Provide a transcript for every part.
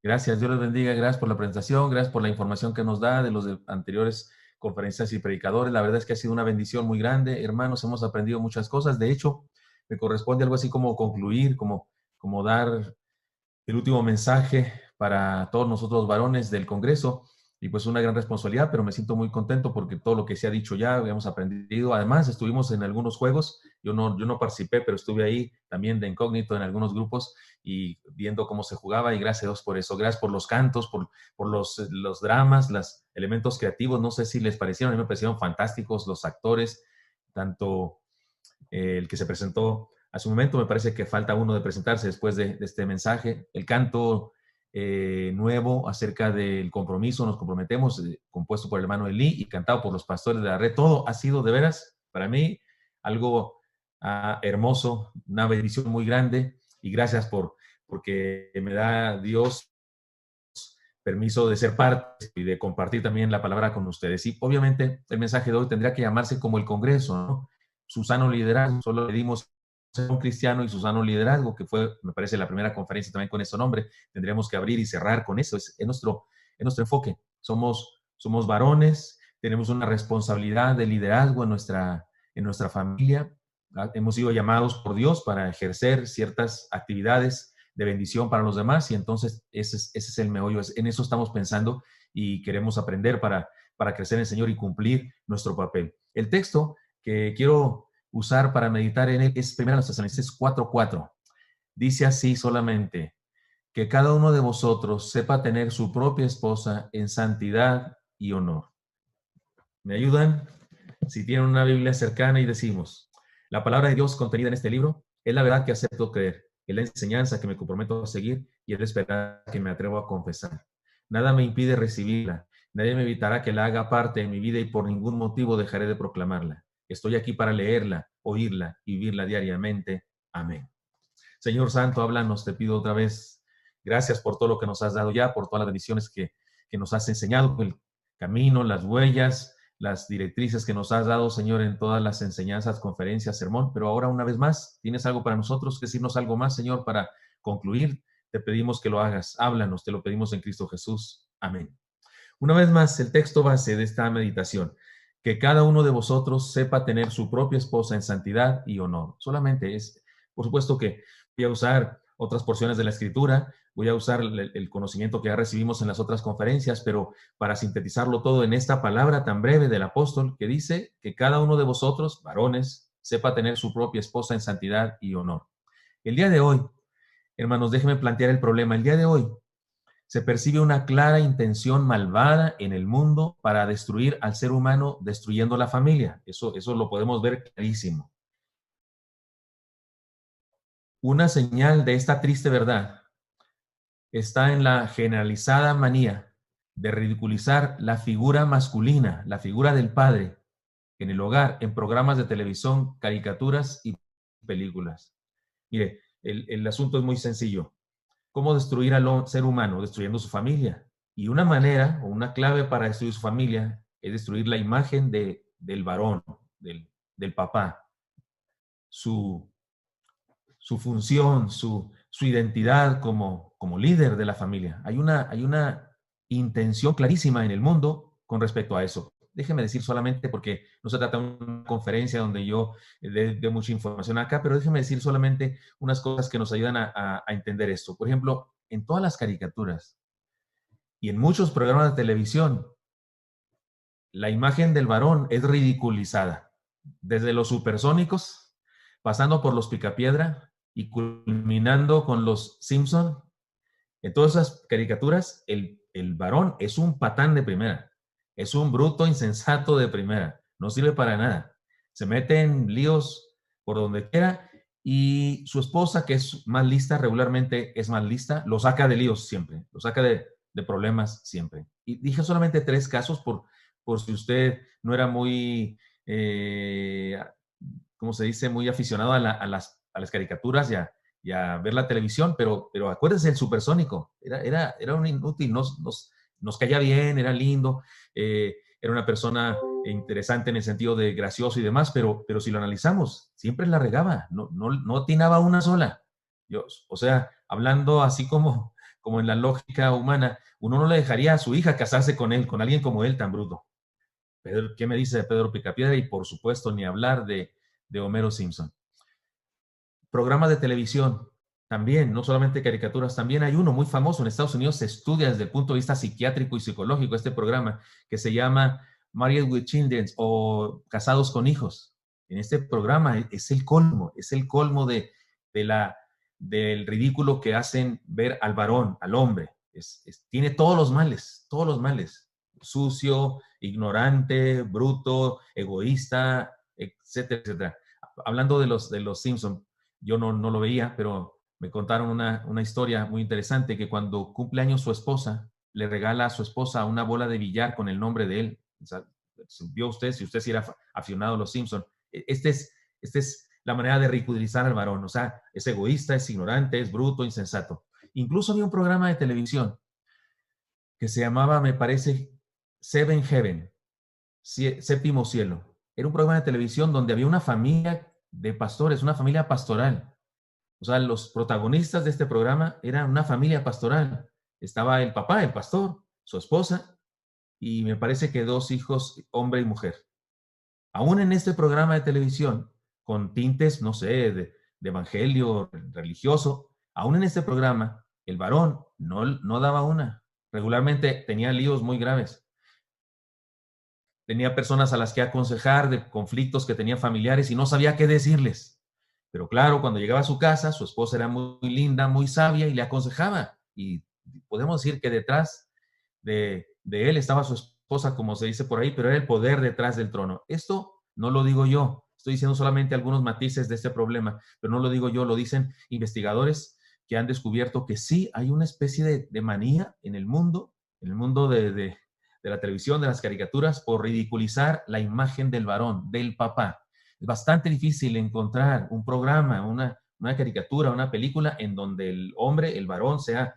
Gracias, Dios les bendiga. Gracias por la presentación, gracias por la información que nos da de los anteriores conferencias y predicadores. La verdad es que ha sido una bendición muy grande. Hermanos, hemos aprendido muchas cosas. De hecho, me corresponde algo así como concluir, como dar el último mensaje para todos nosotros varones del Congreso. Y pues una gran responsabilidad, pero me siento muy contento porque todo lo que se ha dicho ya, hemos aprendido. Además, estuvimos en algunos juegos. Yo no participé, pero estuve ahí también de incógnito en algunos grupos y viendo cómo se jugaba, y gracias a Dios por eso. Gracias por los cantos, por los dramas, los elementos creativos. No sé si les parecieron, a mí me parecieron fantásticos los actores, tanto el que se presentó hace un momento. Me parece que falta uno de presentarse después de este mensaje. El canto nuevo acerca del compromiso, nos comprometemos, compuesto por el hermano Elí y cantado por los pastores de la red. Todo ha sido de veras para mí algo hermoso, una bendición muy grande, y gracias porque me da Dios permiso de ser parte y de compartir también la palabra con ustedes. Y obviamente el mensaje de hoy tendría que llamarse como el Congreso, ¿no? Su sano liderazgo. Solo le dimos un cristiano y su sano liderazgo, que fue, me parece, la primera conferencia también con ese nombre. Tendríamos que abrir y cerrar con eso. Es nuestro enfoque. Somos varones, tenemos una responsabilidad de liderazgo en nuestra familia. Hemos sido llamados por Dios para ejercer ciertas actividades de bendición para los demás, y entonces ese es el meollo. En eso estamos pensando y queremos aprender para crecer en el Señor y cumplir nuestro papel. El texto que quiero usar para meditar en él es 1 Tesalonicenses 4:4. Dice así solamente: que cada uno de vosotros sepa tener su propia esposa en santidad y honor. ¿Me ayudan? Si tienen una Biblia cercana, y decimos: la palabra de Dios contenida en este libro es la verdad que acepto creer, es la enseñanza que me comprometo a seguir y es la esperanza que me atrevo a confesar. Nada me impide recibirla, nadie me evitará que la haga parte de mi vida, y por ningún motivo dejaré de proclamarla. Estoy aquí para leerla, oírla y vivirla diariamente. Amén. Señor Santo, háblanos, te pido otra vez. Gracias por todo lo que nos has dado ya, por todas las bendiciones que nos has enseñado, el camino, las huellas, las directrices que nos has dado, Señor, en todas las enseñanzas, conferencias, sermón. Pero ahora, una vez más, tienes algo para nosotros, decirnos algo más, Señor, para concluir. Te pedimos que lo hagas. Háblanos, te lo pedimos en Cristo Jesús. Amén. Una vez más, el texto base de esta meditación: que cada uno de vosotros sepa tener su propia esposa en santidad y honor. Solamente es, por supuesto que voy a usar otras porciones de la Escritura, voy a usar el conocimiento que ya recibimos en las otras conferencias, pero para sintetizarlo todo en esta palabra tan breve del apóstol, que dice que cada uno de vosotros, varones, sepa tener su propia esposa en santidad y honor. El día de hoy, hermanos, déjenme plantear el problema. El día de hoy se percibe una clara intención malvada en el mundo para destruir al ser humano, destruyendo la familia. Eso lo podemos ver clarísimo. Una señal de esta triste verdad está en la generalizada manía de ridiculizar la figura masculina, la figura del padre, en el hogar, en programas de televisión, caricaturas y películas. Mire, el asunto es muy sencillo. ¿Cómo destruir al ser humano? Destruyendo su familia. Y una manera o una clave para destruir su familia es destruir la imagen del varón, del papá, su, su función, su identidad como líder de la familia. Hay una intención clarísima en el mundo con respecto a eso. Déjeme decir solamente, porque no se trata de una conferencia donde yo dé mucha información acá, pero déjeme decir solamente unas cosas que nos ayudan a entender esto. Por ejemplo, en todas las caricaturas y en muchos programas de televisión, la imagen del varón es ridiculizada. Desde los supersónicos, pasando por los Picapiedra y culminando con los Simpson. En todas esas caricaturas, el varón es un patán de primera, es un bruto insensato de primera, no sirve para nada. Se mete en líos por donde quiera, y su esposa, que es más lista, regularmente es más lista, lo saca de líos siempre, lo saca de problemas siempre. Y dije solamente 3 casos por si usted no era muy, ¿cómo se dice?, muy aficionado a las caricaturas y a ver la televisión, pero acuérdense del supersónico, era un inútil, nos caía bien, era lindo, era una persona interesante en el sentido de gracioso y demás, pero si lo analizamos, siempre la regaba, no atinaba una sola. O sea, hablando así como en la lógica humana, uno no le dejaría a su hija casarse con él, con alguien como él tan bruto. Pedro, ¿qué me dice de Pedro Picapiedra? Y por supuesto, ni hablar de Homero Simpson. Programas de televisión, también, no solamente caricaturas, también hay uno muy famoso en Estados Unidos, se estudia desde el punto de vista psiquiátrico y psicológico este programa que se llama Married with Children o Casados con Hijos. En este programa es el colmo de la, del ridículo que hacen ver al varón, al hombre. Tiene todos los males. Sucio, ignorante, bruto, egoísta, etcétera, etcétera. Hablando de los Simpson, yo no lo veía, pero me contaron una historia muy interesante que cuando cumple años su esposa, le regala a su esposa una bola de billar con el nombre de él. O sea, vio usted, si usted sí era aficionado a los Simpson, este es la manera de ridiculizar al varón. O sea, es egoísta, es ignorante, es bruto, insensato. Incluso había un programa de televisión que se llamaba, me parece, Seven Heaven, Séptimo Cielo. Era un programa de televisión donde había una familia de pastores, una familia pastoral. O sea, los protagonistas de este programa eran una familia pastoral. Estaba el papá, el pastor, su esposa y me parece que dos hijos, hombre y mujer. Aún en este programa de televisión, con tintes, no sé, de evangelio religioso, aún en este programa, el varón no daba una. Regularmente tenía líos muy graves. Tenía personas a las que aconsejar de conflictos que tenían familiares y no sabía qué decirles. Pero claro, cuando llegaba a su casa, su esposa era muy linda, muy sabia y le aconsejaba. Y podemos decir que detrás de él estaba su esposa, como se dice por ahí, pero era el poder detrás del trono. Esto no lo digo yo, estoy diciendo solamente algunos matices de este problema, pero no lo digo yo, lo dicen investigadores que han descubierto que sí hay una especie de manía en el mundo de la televisión, de las caricaturas, por ridiculizar la imagen del varón, del papá. Es bastante difícil encontrar un programa, una caricatura, una película en donde el hombre, el varón, sea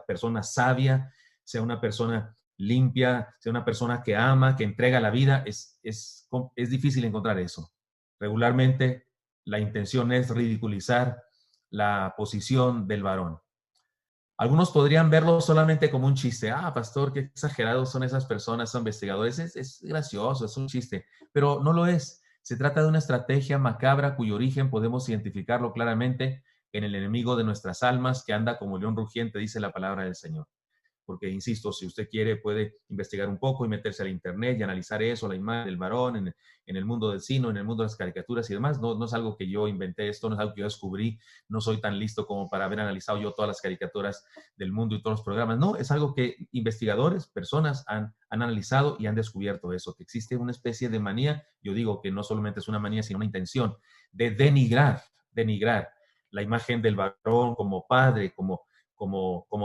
persona sabia, sea una persona limpia, sea una persona que ama, que entrega la vida. Es difícil encontrar eso. Regularmente la intención es ridiculizar la posición del varón. Algunos podrían verlo solamente como un chiste. Ah, pastor, qué exagerados son esas personas, son investigadores. Es gracioso, es un chiste, pero no lo es. Se trata de una estrategia macabra cuyo origen podemos identificarlo claramente en el enemigo de nuestras almas que anda como león rugiente, dice la palabra del Señor. Porque, insisto, si usted quiere, puede investigar un poco y meterse al internet y analizar eso, la imagen del varón en el mundo del cine, en el mundo de las caricaturas y demás. No es algo que yo inventé esto, no es algo que yo descubrí, no soy tan listo como para haber analizado yo todas las caricaturas del mundo y todos los programas. No, es algo que investigadores, personas han analizado y han descubierto eso, que existe una especie de manía, yo digo que no solamente es una manía, sino una intención de denigrar la imagen del varón como padre, como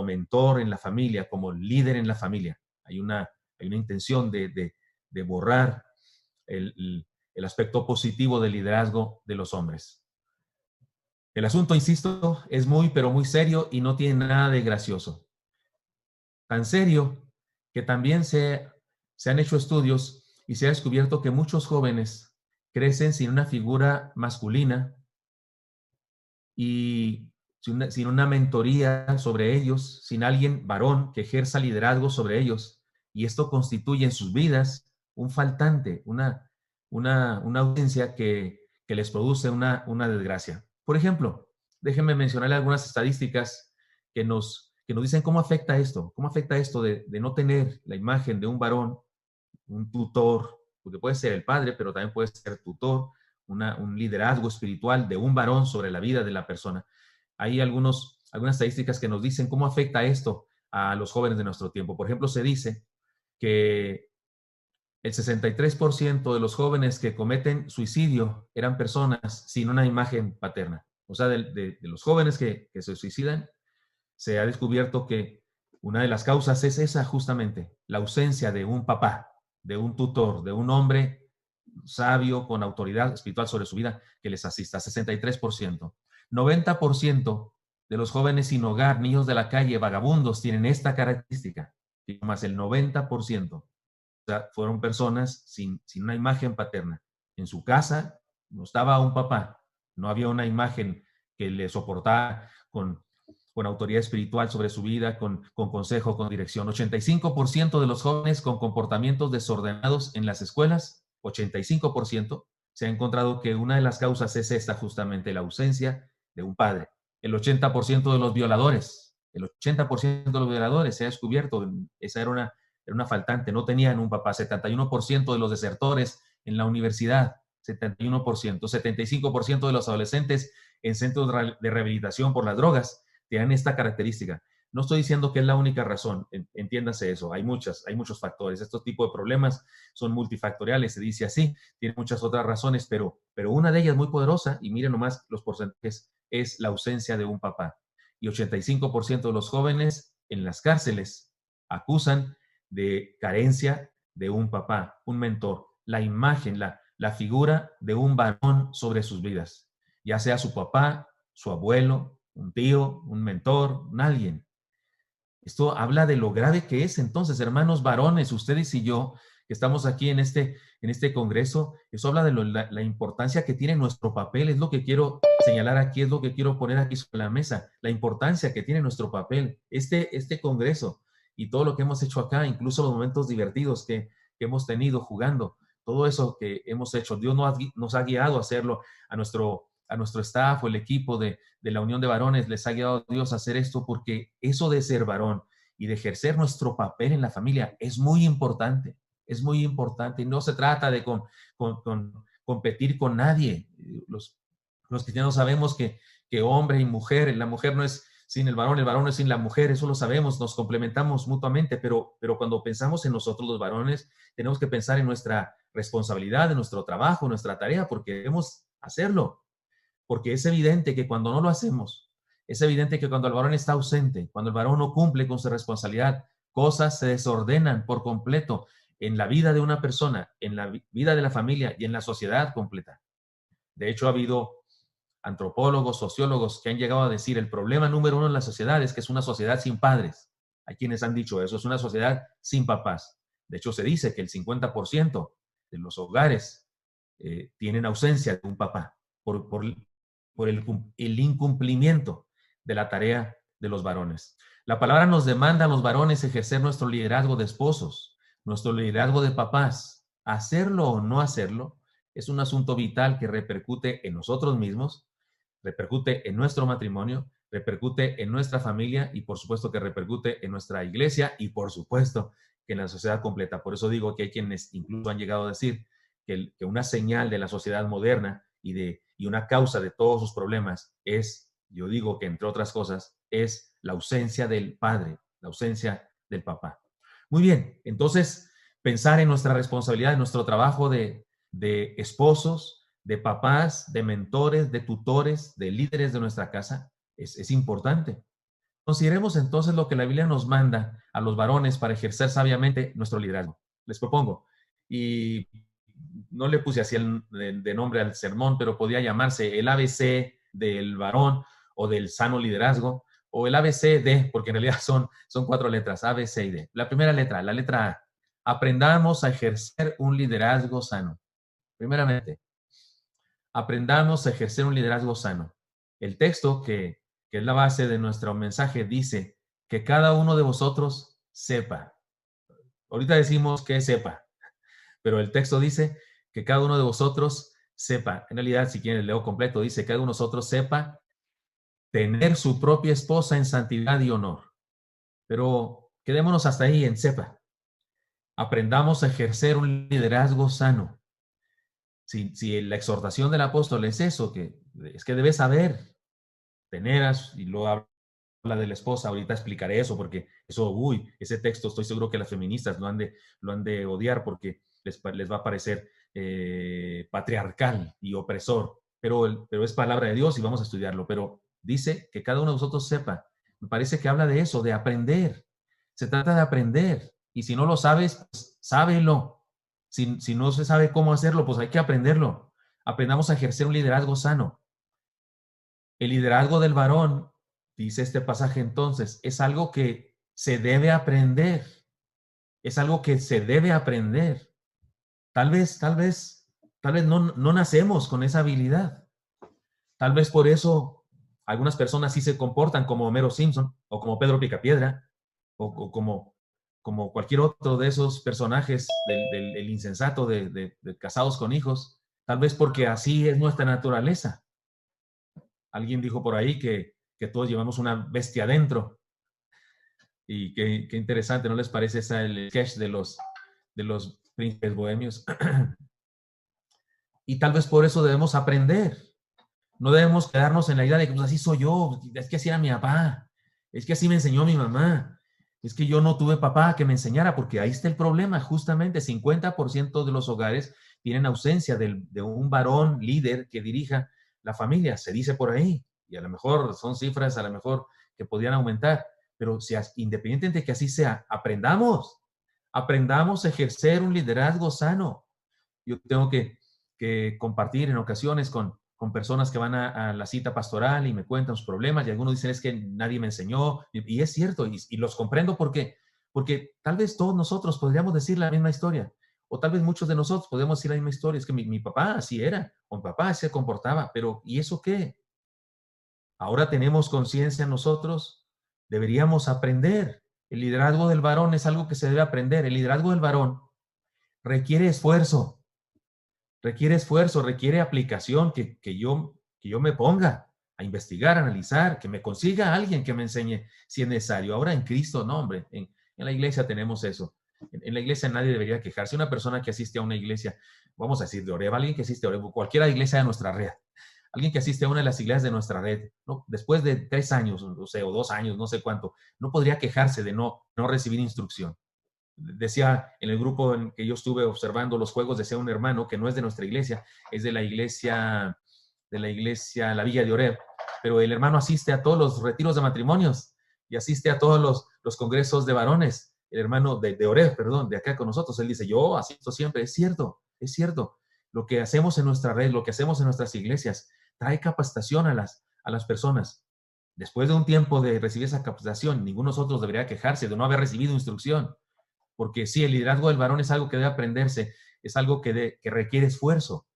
mentor en la familia, como líder en la familia. Hay una intención de borrar el aspecto positivo del liderazgo de los hombres. El asunto, insisto, es muy, pero muy serio y no tiene nada de gracioso. Tan serio que también se han hecho estudios y se ha descubierto que muchos jóvenes crecen sin una figura masculina y sin una mentoría sobre ellos, sin alguien varón que ejerza liderazgo sobre ellos. Y esto constituye en sus vidas un faltante, una ausencia que les produce una desgracia. Por ejemplo, déjenme mencionarle algunas estadísticas que nos dicen cómo afecta esto de no tener la imagen de un varón, un tutor, porque puede ser el padre, pero también puede ser tutor, un liderazgo espiritual de un varón sobre la vida de la persona. Hay algunas estadísticas que nos dicen cómo afecta esto a los jóvenes de nuestro tiempo. Por ejemplo, se dice que el 63% de los jóvenes que cometen suicidio eran personas sin una imagen paterna. O sea, de los jóvenes que se suicidan, se ha descubierto que una de las causas es esa justamente, la ausencia de un papá, de un tutor, de un hombre sabio con autoridad espiritual sobre su vida que les asista. 63%. 90% de los jóvenes sin hogar, niños de la calle, vagabundos, tienen esta característica. Más el 90%. O sea, fueron personas sin una imagen paterna. En su casa no estaba un papá, no había una imagen que le soportara con autoridad espiritual sobre su vida, con consejo, con dirección. 85% de los jóvenes con comportamientos desordenados en las escuelas, 85%, se ha encontrado que una de las causas es esta, justamente la ausencia de un padre. El 80% de los violadores, el 80% de los violadores se ha descubierto, esa era una faltante, no tenían un papá. 71% de los desertores en la universidad, 71%, 75% de los adolescentes en centros de rehabilitación por las drogas tienen esta característica. No estoy diciendo que es la única razón, entiéndase eso, hay muchos factores. Estos tipos de problemas son multifactoriales, se dice así, tiene muchas otras razones, pero una de ellas muy poderosa, y miren nomás los porcentajes, es la ausencia de un papá. Y 85% de los jóvenes en las cárceles acusan de carencia de un papá, un mentor, la imagen, la figura de un varón sobre sus vidas, ya sea su papá, su abuelo, un tío, un mentor, un alguien. Esto habla de lo grave que es. Entonces, hermanos varones, ustedes y yo, que estamos aquí en este congreso, eso habla de la importancia que tiene nuestro papel. Es lo que quiero señalar aquí, es lo que quiero poner aquí sobre la mesa, la importancia que tiene nuestro papel, este congreso y todo lo que hemos hecho acá, incluso los momentos divertidos que hemos tenido jugando, todo eso que hemos hecho. Dios nos ha guiado a hacerlo, a nuestro staff o el equipo de la Unión de Varones, les ha guiado Dios a hacer esto, porque eso de ser varón y de ejercer nuestro papel en la familia es muy importante, y no se trata de competir con nadie. Los cristianos sabemos que hombre y mujer, la mujer no es sin el varón no es sin la mujer, eso lo sabemos, nos complementamos mutuamente, pero cuando pensamos en nosotros los varones, tenemos que pensar en nuestra responsabilidad, en nuestro trabajo, en nuestra tarea, porque debemos hacerlo. Porque es evidente que cuando no lo hacemos, es evidente que cuando el varón está ausente, cuando el varón no cumple con su responsabilidad, cosas se desordenan por completo en la vida de una persona, en la vida de la familia y en la sociedad completa. De hecho, ha habido antropólogos, sociólogos que han llegado a decir el problema número uno en la sociedad es que es una sociedad sin padres. Hay quienes han dicho eso, es una sociedad sin papás. De hecho, se dice que el 50% de los hogares tienen ausencia de un papá por el incumplimiento de la tarea de los varones. La palabra nos demanda a los varones ejercer nuestro liderazgo de esposos, nuestro liderazgo de papás. Hacerlo o no hacerlo es un asunto vital que repercute en nosotros mismos, repercute en nuestro matrimonio, repercute en nuestra familia y por supuesto que repercute en nuestra iglesia y por supuesto que en la sociedad completa. Por eso digo que hay quienes incluso han llegado a decir que una señal de la sociedad moderna y una causa de todos sus problemas es, yo digo que entre otras cosas, es la ausencia del padre, la ausencia del papá. Muy bien, entonces pensar en nuestra responsabilidad, en nuestro trabajo de esposos, de papás, de mentores, de tutores, de líderes de nuestra casa, es importante. Consideremos entonces lo que la Biblia nos manda a los varones para ejercer sabiamente nuestro liderazgo. Les propongo, y no le puse así de nombre al sermón, pero podía llamarse el ABC del varón o del sano liderazgo, o el ABCD, porque en realidad son 4 letras, A, B, C y D. La primera letra, la letra A. Aprendamos a ejercer un liderazgo sano. Primeramente, aprendamos a ejercer un liderazgo sano. El texto que es la base de nuestro mensaje dice que cada uno de vosotros sepa. Ahorita decimos que sepa, pero el texto dice que cada uno de vosotros sepa. En realidad, si quieren, leo completo, dice que cada uno de nosotros sepa tener su propia esposa en santidad y honor. Pero quedémonos hasta ahí en sepa. Aprendamos a ejercer un liderazgo sano. Si la exhortación del apóstol es eso, que es que debes saber tener, y luego habla de la esposa, ahorita explicaré eso, porque eso, ese texto estoy seguro que las feministas lo han de odiar porque les va a parecer patriarcal y opresor, pero es palabra de Dios y vamos a estudiarlo, pero dice que cada uno de nosotros sepa. Me parece que habla de eso, de aprender. Se trata de aprender, y si no lo sabes, pues sábelo. Si no se sabe cómo hacerlo, pues hay que aprenderlo. Aprendamos a ejercer un liderazgo sano. El liderazgo del varón, dice este pasaje entonces, es algo que se debe aprender. Es algo que se debe aprender. Tal vez no nacemos con esa habilidad. Tal vez por eso Algunas personas sí se comportan como Homero Simpson o como Pedro Picapiedra o como cualquier otro de esos personajes del insensato de casados con hijos, tal vez porque así es nuestra naturaleza. Alguien dijo por ahí que todos llevamos una bestia adentro. Y qué interesante, ¿no les parece el sketch de los príncipes bohemios? Y tal vez por eso debemos aprender. No debemos quedarnos en la idea de que pues, así soy yo, es que así era mi papá, es que así me enseñó mi mamá, es que yo no tuve papá que me enseñara, porque ahí está el problema, justamente 50% de los hogares tienen ausencia de un varón líder que dirija la familia, se dice por ahí, y a lo mejor son cifras, a lo mejor que podrían aumentar, pero si, independientemente de que así sea, aprendamos a ejercer un liderazgo sano. Yo tengo que compartir en ocasiones con personas que van a la cita pastoral y me cuentan sus problemas y algunos dicen es que nadie me enseñó y es cierto y los comprendo porque tal vez todos nosotros podríamos decir la misma historia o tal vez muchos de nosotros podemos decir la misma historia, es que mi papá así era o mi papá así se comportaba, pero ¿y eso qué? Ahora tenemos conciencia nosotros, deberíamos aprender. El liderazgo del varón es algo que se debe aprender. El liderazgo del varón requiere esfuerzo, requiere aplicación, que yo me ponga a investigar, a analizar, que me consiga a alguien que me enseñe si es necesario. Ahora en Cristo, no, hombre, en la iglesia tenemos eso. En la iglesia nadie debería quejarse. Una persona que asiste a una iglesia, vamos a decir de Oreb, alguien que asiste a Oreb, cualquier iglesia de nuestra red, alguien que asiste a una de las iglesias de nuestra red, ¿no? Después de 3 años, o sea, o 2 años, no sé cuánto, no podría quejarse de no recibir instrucción. Decía en el grupo en que yo estuve observando los juegos, decía un hermano que no es de nuestra iglesia, es de la iglesia, la Villa de Oreb, pero el hermano asiste a todos los retiros de matrimonios y asiste a todos los congresos de varones. El hermano de Oreb, perdón, de acá con nosotros, él dice, yo asisto siempre, es cierto, es cierto. Lo que hacemos en nuestra red, lo que hacemos en nuestras iglesias, trae capacitación a las personas. Después de un tiempo de recibir esa capacitación, ninguno de nosotros debería quejarse de no haber recibido instrucción. Porque sí, el liderazgo del varón es algo que debe aprenderse, es algo que requiere esfuerzo,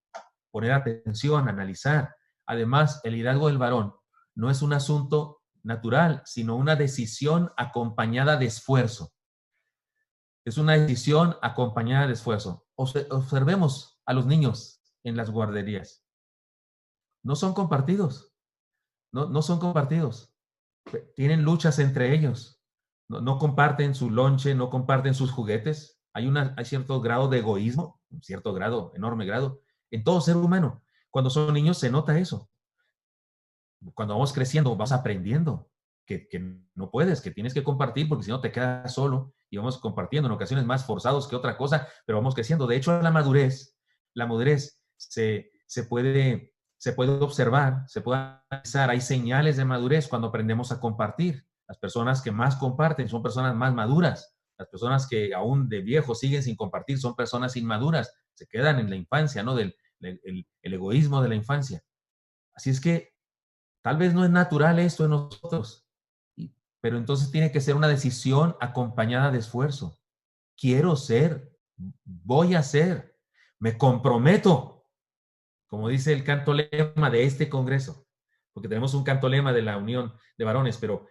poner atención, analizar. Además, el liderazgo del varón no es un asunto natural, sino una decisión acompañada de esfuerzo. Es una decisión acompañada de esfuerzo. Observemos a los niños en las guarderías. No son compartidos, no son compartidos. Tienen luchas entre ellos. No comparten su lonche, no comparten sus juguetes. Hay cierto grado de egoísmo, un cierto grado, enorme grado, en todo ser humano. Cuando son niños se nota eso. Cuando vamos creciendo, vas aprendiendo que no puedes, que tienes que compartir porque si no te quedas solo y vamos compartiendo en ocasiones más forzados que otra cosa, pero vamos creciendo. De hecho, la madurez se puede observar, se puede analizar. Hay señales de madurez cuando aprendemos a compartir. Las personas que más comparten son personas más maduras. Las personas que aún de viejos siguen sin compartir son personas inmaduras. Se quedan en la infancia, ¿no? El egoísmo de la infancia. Así es que tal vez no es natural esto en nosotros, pero entonces tiene que ser una decisión acompañada de esfuerzo. Quiero ser, voy a ser, me comprometo, como dice el canto lema de este congreso, porque tenemos un canto lema de la Unión de Varones, pero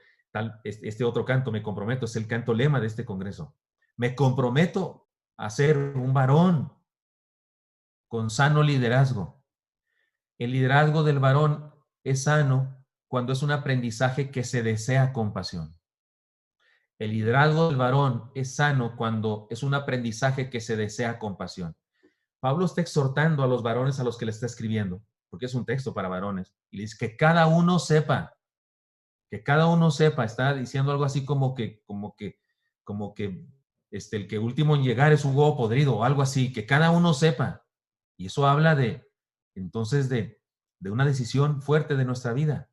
este otro canto, me comprometo, es el canto lema de este congreso. Me comprometo a ser un varón con sano liderazgo. El liderazgo del varón es sano cuando es un aprendizaje que se desea con pasión. El liderazgo del varón es sano cuando es un aprendizaje que se desea con pasión. Pablo está exhortando a los varones a los que le está escribiendo, porque es un texto para varones, y le dice que cada uno sepa, está diciendo algo así como que el que último en llegar es un huevo podrido o algo así, que cada uno sepa. Y eso habla entonces de una decisión fuerte de nuestra vida.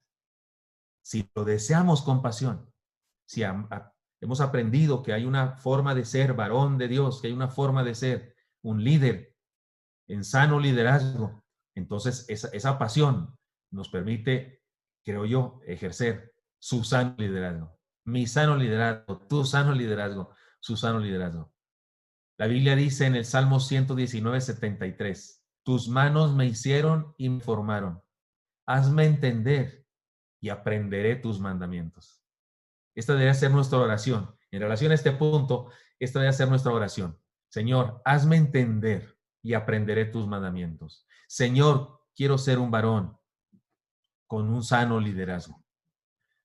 Si lo deseamos con pasión, si hemos aprendido que hay una forma de ser varón de Dios, que hay una forma de ser un líder en sano liderazgo, entonces esa pasión nos permite, creo yo, ejercer su sano liderazgo. Mi sano liderazgo, tu sano liderazgo, su sano liderazgo. La Biblia dice en el Salmo 119:73, tus manos me hicieron y me formaron. Hazme entender y aprenderé tus mandamientos. Esta debería ser nuestra oración. En relación a este punto, esta debería ser nuestra oración. Señor, hazme entender y aprenderé tus mandamientos. Señor, quiero ser un varón con un sano liderazgo.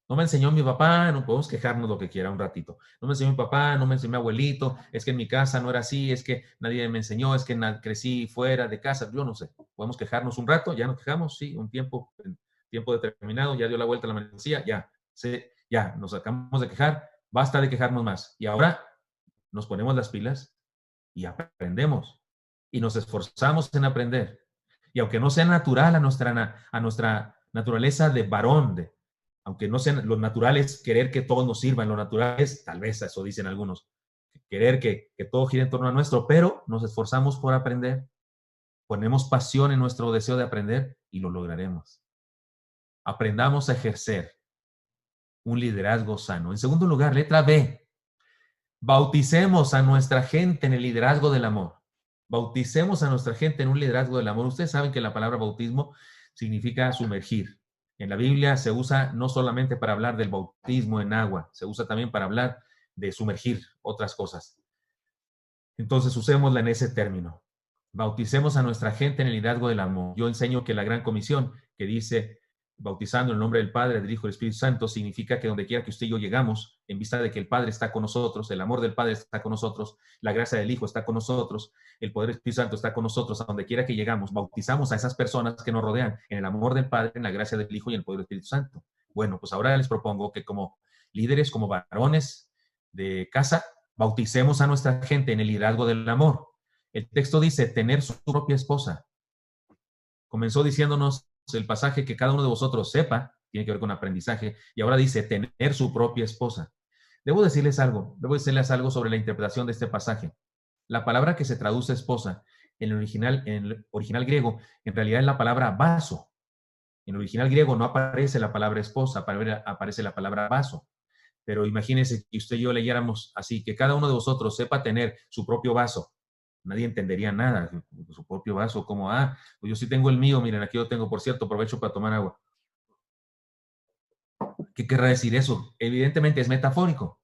No me enseñó mi papá, no podemos quejarnos lo que quiera un ratito. No me enseñó mi papá, no me enseñó mi abuelito, es que en mi casa no era así, es que nadie me enseñó, es que crecí fuera de casa, yo no sé. Podemos quejarnos un rato, ya nos quejamos, sí, un tiempo determinado, ya dio la vuelta a la mercancía, ya, nos acabamos de quejar, basta de quejarnos más. Y ahora nos ponemos las pilas y aprendemos y nos esforzamos en aprender. Y aunque no sea natural a nuestra naturaleza de varón, aunque no sean lo natural es querer que todo nos sirva, en lo natural es, tal vez eso dicen algunos, querer que todo gire en torno a nuestro, pero nos esforzamos por aprender, ponemos pasión en nuestro deseo de aprender y lo lograremos. Aprendamos a ejercer un liderazgo sano. En segundo lugar, letra B, bauticemos a nuestra gente en el liderazgo del amor. Bauticemos a nuestra gente en un liderazgo del amor. Ustedes saben que la palabra bautismo significa sumergir. En la Biblia se usa no solamente para hablar del bautismo en agua, se usa también para hablar de sumergir otras cosas. Entonces usémosla en ese término. Bauticemos a nuestra gente en el liderazgo del amor. Yo enseño que la Gran Comisión, que dice bautizando en el nombre del Padre, del Hijo y del Espíritu Santo, significa que donde quiera que usted y yo llegamos, en vista de que el Padre está con nosotros, el amor del Padre está con nosotros, la gracia del Hijo está con nosotros, el poder del Espíritu Santo está con nosotros, a donde quiera que llegamos, bautizamos a esas personas que nos rodean en el amor del Padre, en la gracia del Hijo y en el poder del Espíritu Santo. Bueno, pues ahora les propongo que como líderes, como varones de casa, bauticemos a nuestra gente en el liderazgo del amor. El texto dice, tener su propia esposa. Comenzó diciéndonos el pasaje que cada uno de vosotros sepa, tiene que ver con aprendizaje, y ahora dice tener su propia esposa. Debo decirles algo sobre la interpretación de este pasaje. La palabra que se traduce esposa en el original griego, en realidad es la palabra vaso. En el original griego no aparece la palabra esposa, aparece la palabra vaso. Pero imagínense que usted y yo leyéramos así, que cada uno de vosotros sepa tener su propio vaso. Nadie entendería nada. Su propio vaso, como, pues yo sí tengo el mío, miren, aquí yo tengo, por cierto, aprovecho para tomar agua. ¿Qué querrá decir eso? Evidentemente es metafórico.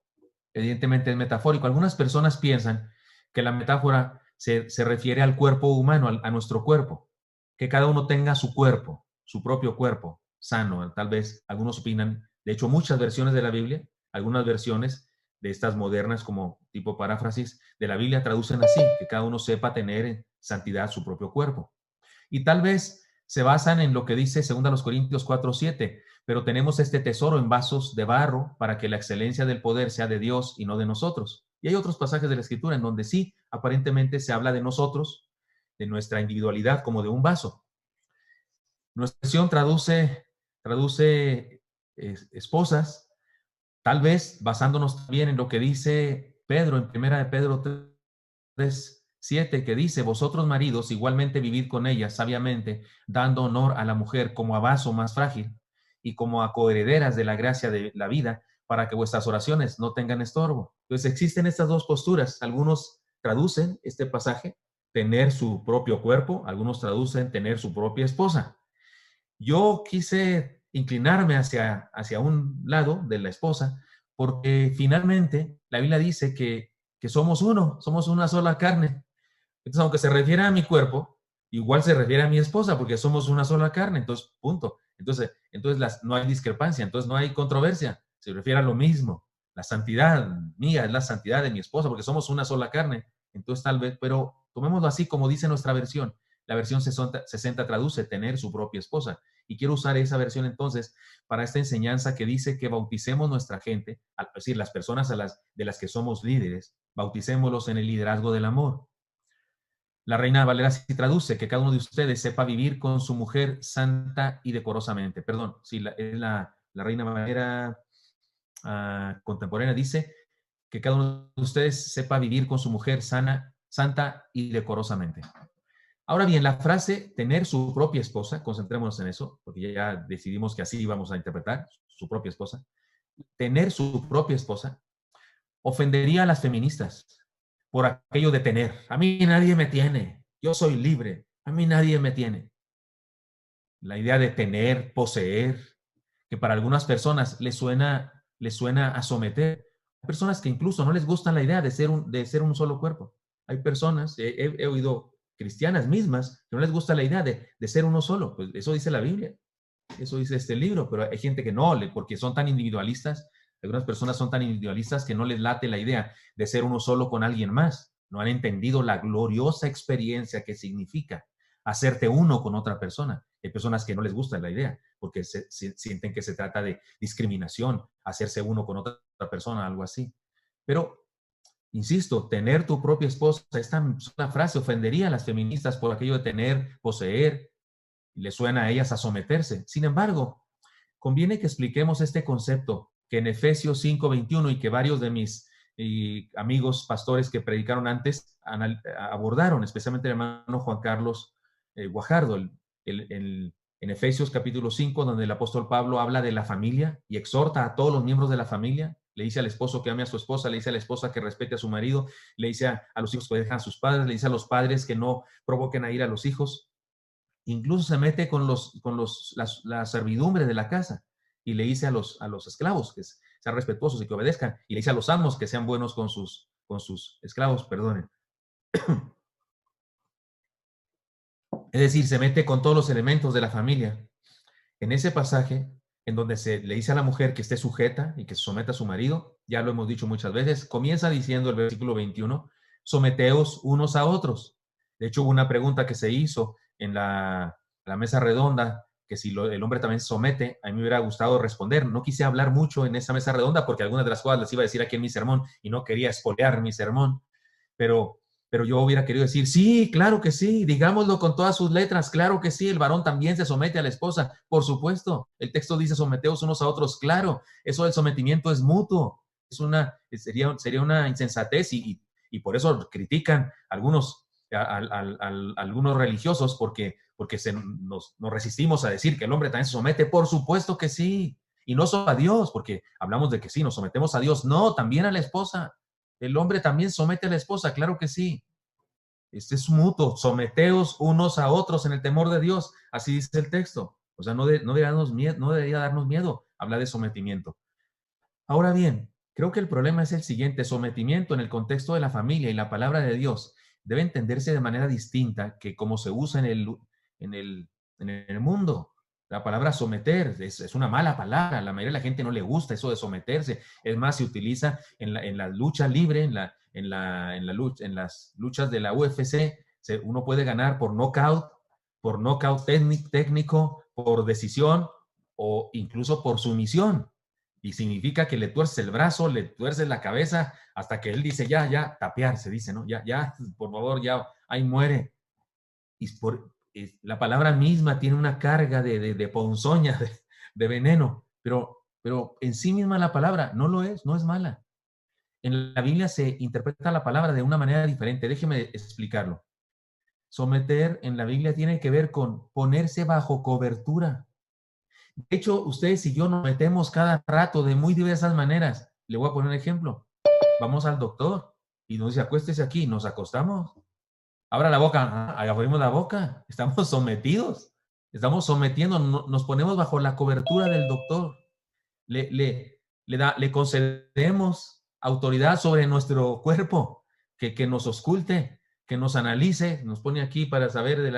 Evidentemente es metafórico. Algunas personas piensan que la metáfora se refiere al cuerpo humano, a nuestro cuerpo. Que cada uno tenga su cuerpo, su propio cuerpo, sano. Tal vez algunos opinan, de hecho, muchas versiones de la Biblia, algunas versiones de estas modernas como tipo paráfrasis de la Biblia traducen así, que cada uno sepa tener en santidad su propio cuerpo. Y tal vez se basan en lo que dice 2 Corintios 4:7, pero tenemos este tesoro en vasos de barro para que la excelencia del poder sea de Dios y no de nosotros. Y hay otros pasajes de la Escritura en donde sí, aparentemente se habla de nosotros, de nuestra individualidad como de un vaso. Nuestra versión traduce esposas, tal vez basándonos también en lo que dice Pedro en 1 de Pedro 3:7, que dice, vosotros maridos igualmente vivid con ellas sabiamente, dando honor a la mujer como a vaso más frágil y como a coherederas de la gracia de la vida, para que vuestras oraciones no tengan estorbo. Entonces existen estas dos posturas. Algunos traducen este pasaje, tener su propio cuerpo, algunos traducen tener su propia esposa. Yo quise inclinarme hacia un lado de la esposa, porque finalmente la Biblia dice que somos uno, somos una sola carne. Entonces, aunque se refiere a mi cuerpo, igual se refiere a mi esposa, porque somos una sola carne. Entonces, punto. Entonces no hay discrepancia, entonces no hay controversia. Se refiere a lo mismo. La santidad mía es la santidad de mi esposa, porque somos una sola carne. Entonces, tal vez, pero tomémoslo así como dice nuestra versión. La versión 60 traduce tener su propia esposa. Y quiero usar esa versión entonces para esta enseñanza que dice que bauticemos nuestra gente, es decir, las personas de las que somos líderes, bauticémoslos en el liderazgo del amor. La Reina Valera sí traduce que cada uno de ustedes sepa vivir con su mujer santa y decorosamente. Perdón, sí, la Reina Valera contemporánea dice que cada uno de ustedes sepa vivir con su mujer santa y decorosamente. Ahora bien, la frase tener su propia esposa, concentrémonos en eso, porque ya decidimos que así vamos a interpretar su propia esposa. Tener su propia esposa ofendería a las feministas por aquello de tener. A mí nadie me tiene, yo soy libre, a mí nadie me tiene. La idea de tener, poseer, que para algunas personas les suena a someter. Hay personas que incluso no les gusta la idea de ser un solo cuerpo. Hay personas, he oído cristianas mismas, que no les gusta la idea de ser uno solo. Pues eso dice la Biblia, eso dice este libro, pero hay gente que no, porque son tan individualistas. Algunas personas son tan individualistas que no les late la idea de ser uno solo con alguien más. No han entendido la gloriosa experiencia que significa hacerte uno con otra persona. Hay personas que no les gusta la idea porque sienten que se trata de discriminación, hacerse uno con otra persona, algo así. Pero, insisto, tener tu propia esposa, esta sola frase ofendería a las feministas por aquello de tener, poseer, y le suena a ellas a someterse. Sin embargo, conviene que expliquemos este concepto que en Efesios 5:21 y que varios de mis amigos pastores que predicaron antes abordaron, especialmente el hermano Juan Carlos Guajardo, en Efesios capítulo 5, donde el apóstol Pablo habla de la familia y exhorta a todos los miembros de la familia. Le dice al esposo que ame a su esposa, le dice a la esposa que respete a su marido, le dice a los hijos que dejan a sus padres, le dice a los padres que no provoquen a ir a los hijos. Incluso se mete con la servidumbre de la casa y le dice a los esclavos que sean respetuosos y que obedezcan, y le dice a los amos que sean buenos con sus esclavos, perdonen. Es decir, se mete con todos los elementos de la familia. En ese pasaje, en donde se le dice a la mujer que esté sujeta y que se someta a su marido, ya lo hemos dicho muchas veces, comienza diciendo el versículo 21, someteos unos a otros. De hecho, hubo una pregunta que se hizo en la mesa redonda, que si el hombre también se somete, a mí me hubiera gustado responder. No quise hablar mucho en esa mesa redonda porque algunas de las cosas las iba a decir aquí en mi sermón y no quería espolear mi sermón, pero yo hubiera querido decir, sí, claro que sí, digámoslo con todas sus letras, claro que sí, el varón también se somete a la esposa, por supuesto, el texto dice someteos unos a otros, claro, eso del sometimiento es mutuo, sería una insensatez y por eso critican algunos religiosos porque nos resistimos a decir que el hombre también se somete, por supuesto que sí, y no solo a Dios, porque hablamos de que sí, nos sometemos a Dios, no, también a la esposa. El hombre también somete a la esposa, claro que sí. Este es mutuo, someteos unos a otros en el temor de Dios, así dice el texto. O sea, no debería darnos miedo hablar de sometimiento. Ahora bien, creo que el problema es el siguiente, sometimiento en el contexto de la familia y la palabra de Dios debe entenderse de manera distinta que como se usa en el mundo. La palabra someter es una mala palabra, la mayoría de la gente no le gusta eso de someterse, es más, se utiliza en la lucha libre, en las luchas de la UFC, uno puede ganar por knockout técnico, por decisión o incluso por sumisión. Y significa que le tuerces el brazo, le tuerces la cabeza, hasta que él dice, ya, tapear, se dice, ¿no? Ya, por favor, ya, ahí muere. La palabra misma tiene una carga de ponzoña, de veneno, pero en sí misma la palabra no lo es, no es mala. En la Biblia se interpreta la palabra de una manera diferente. Déjeme explicarlo. Someter en la Biblia tiene que ver con ponerse bajo cobertura. De hecho, ustedes y yo nos metemos cada rato de muy diversas maneras. Le voy a poner un ejemplo. Vamos al doctor y nos dice, acuéstese aquí, nos acostamos. Abra la boca, abrimos la boca. Estamos sometidos. Estamos sometiendo, nos ponemos bajo la cobertura del doctor. Le concedemos autoridad sobre nuestro cuerpo, que nos ausculte, que nos analice, nos pone aquí para saber de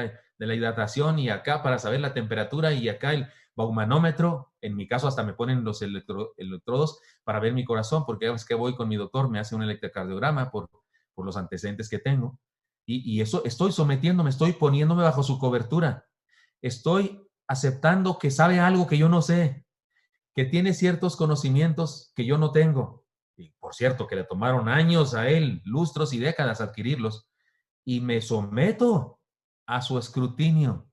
la hidratación y acá para saber la temperatura y acá el baumanómetro. En mi caso hasta me ponen los electrodos para ver mi corazón, porque es que voy con mi doctor, me hace un electrocardiograma por los antecedentes que tengo. Y eso estoy sometiéndome, estoy poniéndome bajo su cobertura. Estoy aceptando que sabe algo que yo no sé, que tiene ciertos conocimientos que yo no tengo. Y por cierto, que le tomaron años a él, lustros y décadas adquirirlos. Y me someto a su escrutinio,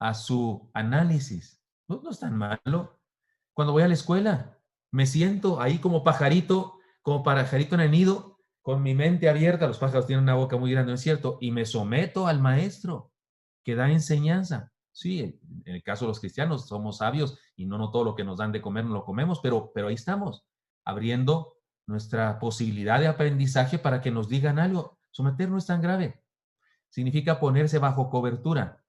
a su análisis. No es tan malo. Cuando voy a la escuela, me siento ahí como pajarito en el nido, con mi mente abierta. Los pájaros tienen una boca muy grande, ¿no es cierto? Y me someto al maestro que da enseñanza. Sí, en el caso de los cristianos somos sabios y no todo lo que nos dan de comer no lo comemos, pero ahí estamos, abriendo nuestra posibilidad de aprendizaje para que nos digan algo. Someter no es tan grave. Significa ponerse bajo cobertura.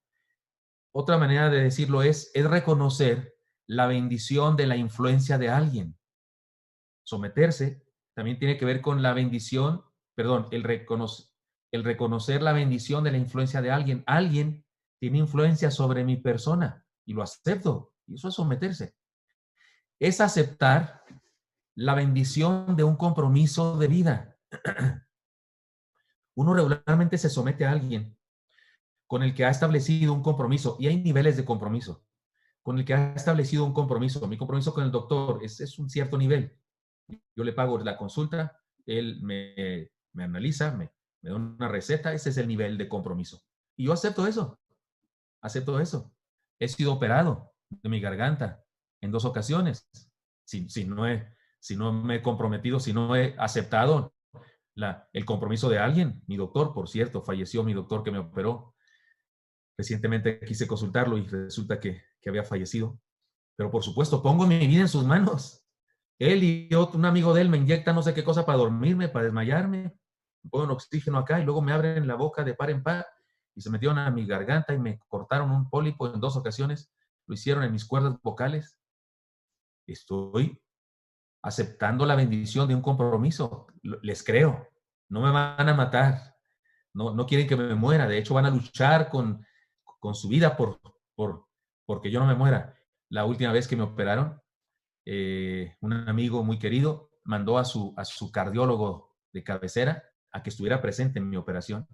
Otra manera de decirlo es reconocer la bendición de la influencia de alguien. Someterse también tiene que ver con la bendición, perdón, el reconocer la bendición de la influencia de alguien. Alguien tiene influencia sobre mi persona y lo acepto. Y eso es someterse. Es aceptar la bendición de un compromiso de vida. Uno regularmente se somete a alguien con el que ha establecido un compromiso, y hay niveles de compromiso, con el que ha establecido un compromiso. Mi compromiso con el doctor es un cierto nivel. Yo le pago la consulta, él me analiza, me da una receta, ese es el nivel de compromiso. Y yo acepto eso, acepto eso. He sido operado de mi garganta en 2 ocasiones. Si no me he comprometido, si no he aceptado el compromiso de alguien, mi doctor, por cierto, falleció mi doctor que me operó. Recientemente quise consultarlo y resulta que había fallecido. Pero por supuesto, pongo mi vida en sus manos. Él y un amigo de él me inyectan no sé qué cosa para dormirme, para desmayarme. Me ponen oxígeno acá y luego me abren la boca de par en par y se metieron a mi garganta y me cortaron un pólipo en 2 ocasiones. Lo hicieron en mis cuerdas vocales. Estoy aceptando la bendición de un compromiso. Les creo. No me van a matar. No quieren que me muera. De hecho, van a luchar con su vida porque yo no me muera. La última vez que me operaron, un amigo muy querido mandó a su cardiólogo de cabecera a que estuviera presente en mi operación